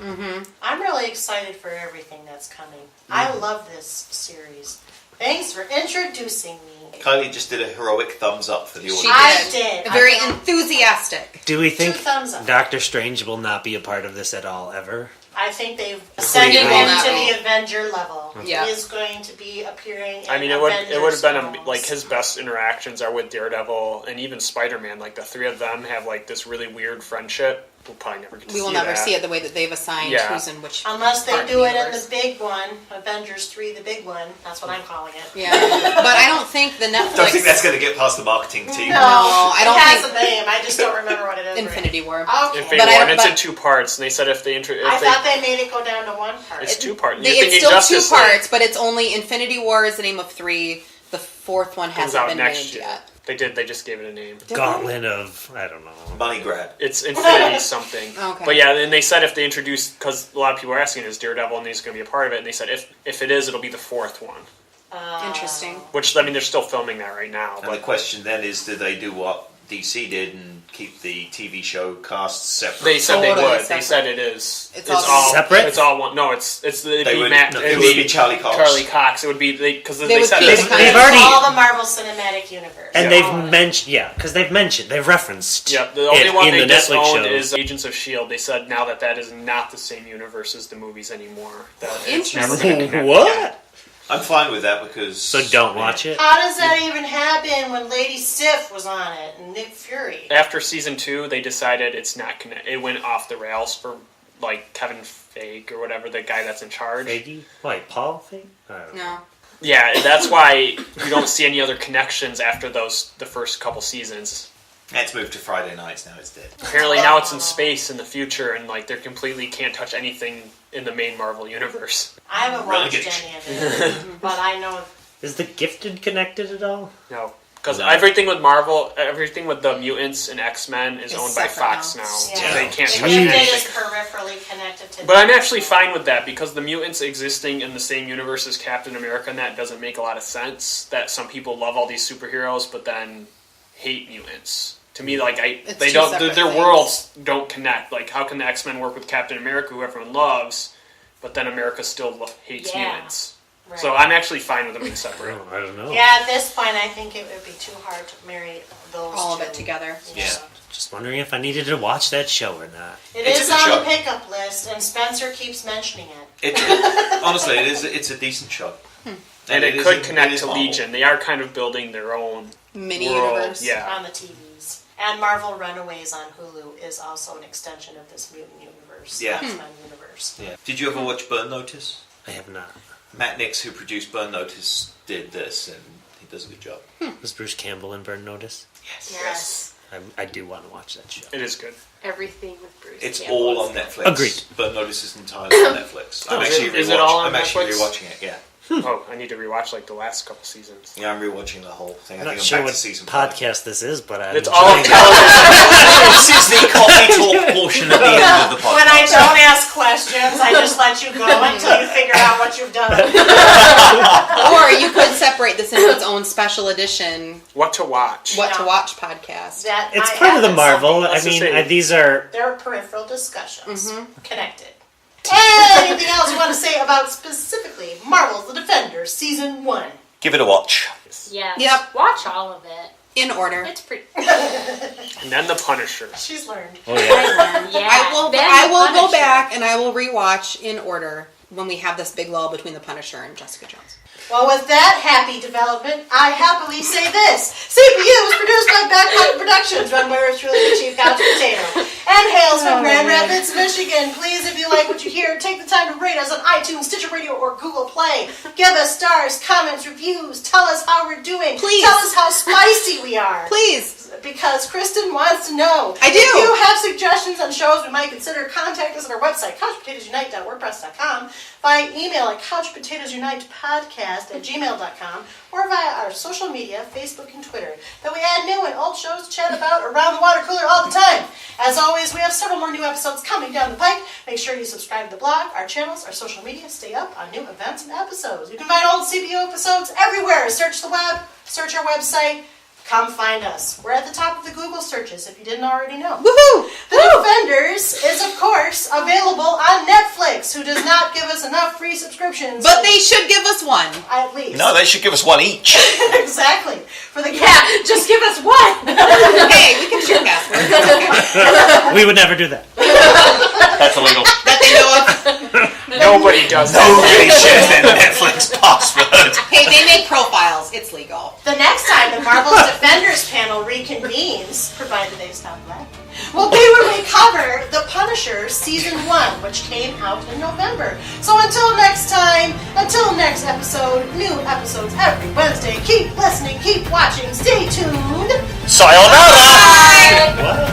S1: I'm really excited for everything that's coming. I love this series. Thanks for introducing me.
S5: Kylie just did a heroic thumbs up for the audience.
S1: I did.
S4: Very
S1: I thought-
S4: enthusiastic.
S2: Do we
S1: 2
S2: think
S1: thumbs up.
S2: Doctor Strange will not be a part of this at all, ever?
S1: I think they've ascended
S4: He will
S1: him
S4: not
S1: to
S4: be.
S1: the Avenger level.
S4: Yeah.
S1: He is going to be appearing in
S6: I mean, it would have been
S1: Avengers
S6: like
S1: films.
S6: his best interactions are with Daredevil and even Spider-Man. Like the three of them have like this really weird friendship. We'll probably never get to
S4: We will
S6: see
S4: never
S6: that.
S4: see it the way that they've assigned
S6: Yeah.
S4: who's in which.
S1: Unless they
S4: part
S1: do
S4: of
S1: it in
S4: universe.
S1: the big one, Avengers 3, the big one. That's what I'm calling it.
S4: Yeah, but I don't think the Netflix.
S5: Don't think that's going to get past the marketing team.
S1: No,
S4: I don't
S1: it has
S4: think-
S1: a name. I just don't remember what it is.
S4: Infinity War.
S1: Okay.
S6: Infinity
S4: But I
S6: War,
S4: don't-
S6: and it's
S4: but-
S6: in 2 parts. And they said if they
S1: I thought they made it go down to 1 part.
S6: it's 2 parts.
S4: It's still 2 parts, but it's only Infinity War is the name of 3. The 4th one
S6: comes
S4: hasn't
S6: out
S4: been
S6: next
S4: made
S6: year.
S4: yet.
S6: They did. They just gave it a name.
S2: Gauntlet of, I don't know.
S5: Money grab.
S6: It's Infinity something.
S4: Okay.
S6: But yeah, and they said if they introduce, because a lot of people are asking, is Daredevil and he's going to be a part of it? And they said if it is, it'll be the 4th one.
S4: Interesting.
S6: Which I mean, they're still filming that right now.
S5: And the
S6: But
S5: question then is, do they do what DC did and keep the TV show cast separate?
S6: they said they
S4: Totally
S6: would. They
S4: separate.
S6: said it is.
S4: It's all
S2: separate?
S6: It's all one. No, it's it'd
S5: They
S6: be
S5: would-
S6: Matt.
S5: no,
S6: It'd
S5: it would be Charlie Cox.
S6: Charlie Cox. It would be because
S4: They
S6: they
S4: would
S6: said
S4: keep
S6: this.
S4: it kind
S2: They've
S4: of-
S2: already-
S1: all the Marvel Cinematic Universe.
S2: And
S6: Yeah.
S2: they've mentioned, because they've referenced
S6: Yeah, the only
S2: it
S6: one
S2: in
S6: they
S2: the Netflix
S6: disowned
S2: shows.
S6: is Agents of S.H.I.E.L.D. They said now that is not the same universe as the movies anymore. That it's never
S4: Interesting.
S6: gonna connect.
S2: What?
S5: I'm fine with that because.
S2: So don't watch it?
S1: How does that even happen when Lady Sif was on it and Nick Fury?
S6: After season 2, they decided it's not connect. It went off the rails for like Kevin Feige or whatever, the guy that's in charge.
S2: Feige? Wait, Paul Feige? I don't know.
S4: No.
S6: Yeah, and that's why you don't see any other connections after the first couple seasons.
S5: It's moved to Friday nights now. It's dead.
S6: Apparently now it's in space in the future, and like they completely can't touch anything in the main Marvel universe.
S1: I haven't
S5: Really
S1: watched
S5: good.
S1: any of it, but I know.
S2: Is the Gifted connected at all?
S6: No, because
S5: No.
S6: everything with Marvel, everything with the mutants and X-Men is
S4: It's
S6: owned by
S4: separate
S6: Fox
S4: now.
S6: now.
S1: Yeah.
S6: They can't
S1: The
S6: touch
S1: Gifted
S6: anything.
S1: is peripherally connected to.
S6: But I'm
S1: them.
S6: actually fine with that because the mutants existing in the same universe as Captain America, and that doesn't make a lot of sense. That some people love all these superheroes, but then hate mutants. To me, like
S4: It's
S6: they
S4: two
S6: don't.
S4: separate
S6: Their
S4: things.
S6: worlds don't connect. Like, how can the X-Men work with Captain America, who everyone loves, but then America still hates
S3: Yeah.
S6: mutants.
S3: Right.
S6: So I'm actually fine with them being separate.
S2: Oh, I don't know.
S1: Yeah, at this point, I think it would be too hard to marry those
S4: All of
S1: two.
S4: it together.
S5: Yeah.
S2: Just wondering if I needed to watch that show or not.
S1: It
S5: It's a
S1: is
S5: good
S1: on
S5: show.
S1: the pickup list, and Spencer keeps mentioning it.
S5: Honestly, it's a decent show.
S6: And it
S5: is
S6: could
S5: in-
S6: connect
S5: it is
S6: to
S5: Marvel.
S6: Legion. They are kind of building their own
S4: Mini
S6: world.
S4: universe.
S6: Yeah.
S1: On the TVs. And Marvel Runaways on Hulu is also an extension of this mutant universe.
S5: Yeah.
S1: X-Men universe.
S5: Yeah. Did you ever watch Burn Notice?
S2: I have not.
S5: Matt Nix, who produced Burn Notice, did this, and he does a good job.
S2: Was Bruce Campbell in Burn Notice?
S1: Yes.
S2: I do want to watch that show.
S6: It is good.
S3: Everything with Bruce.
S5: It's
S3: Campbell
S5: all
S3: is
S5: on
S3: good.
S5: Netflix.
S2: Agreed.
S5: Burn Notice is entirely on Netflix. I'm
S6: Is it all on
S5: I'm actually
S6: Netflix?
S5: rewatching it. Yeah.
S6: Oh, I need to rewatch like the last couple seasons.
S5: Yeah, I'm rewatching the whole thing. I
S2: I'm
S5: think
S2: not sure
S5: I'm back
S2: what
S5: to season 5.
S2: podcast this is, but I'm
S6: It's all on
S2: enjoying it.
S6: television.
S5: This is the coffee talk portion at the end of the podcast.
S1: When I don't ask questions, I just let you go until you figure out what you've done.
S4: Or you could separate this into its own special edition,
S6: What to watch?
S4: what to
S1: No.
S4: watch podcast.
S1: That
S2: It's
S1: might
S2: part of the
S1: happen
S2: Marvel.
S1: someday.
S2: I
S6: Let's just
S2: mean,
S6: say-
S2: these are.
S1: There are peripheral discussions connected. Anything else you want to say about specifically Marvel's The Defenders Season 1?
S5: Give it a watch.
S3: Yes.
S4: Yep.
S3: Watch all of it.
S4: In order.
S3: It's pretty.
S6: And then the Punisher.
S1: She's learned.
S2: Oh yeah.
S3: Yeah. Then
S4: I will go
S3: Punisher.
S4: back and I will rewatch in order when we have this big lull between the Punisher and Jessica Jones.
S1: Well, with that happy development, I happily say this. CPU is produced by Backpack Productions, run by yours truly, the Chief Couch Potato, and hails from Grand Rapids, Michigan. Please, if you like what you hear, take the time to rate us on iTunes, Stitcher Radio, or Google Play. Give us stars, comments, reviews. Tell us how we're doing.
S4: Please.
S1: Tell us how spicy we are.
S4: Please.
S1: Because Kristen wants to know.
S4: I do.
S1: If you have suggestions on shows we might consider, contact us at our website, couchpotatoesunite.wordpress.com, by email at couchpotatoesunitepodcast@gmail.com, or via our social media, Facebook and Twitter, that we add new and old shows to chat about around the water cooler all the time. As always, we have several more new episodes coming down the pike. Make sure you subscribe to the blog, our channels, our social media, stay up on new events and episodes. You can find old CBO episodes everywhere. Search the web, search our website. Come find us. We're at the top of the Google searches if you didn't already know.
S4: Woohoo!
S1: The Defenders is, of course, available on Netflix, who does not give us enough free subscriptions.
S4: But they should give us one.
S1: At least.
S5: No, they should give us one each.
S1: Exactly. For the
S3: Yeah. Just give us one.
S4: Hey, we can share passwords. It's okay.
S2: We would never do that.
S5: That's illegal.
S4: That they know of.
S6: Nobody does that.
S5: Nobody shares their Netflix password.
S4: Hey, they make profiles. It's legal.
S1: The next time the Marvel's Defenders panel reconvenes, provided they stop laughing, will be where we cover The Punisher Season 1, which came out in November. So until next time, until next episode, new episodes every Wednesday. Keep listening, keep watching, stay tuned.
S5: Sayonara!
S2: What?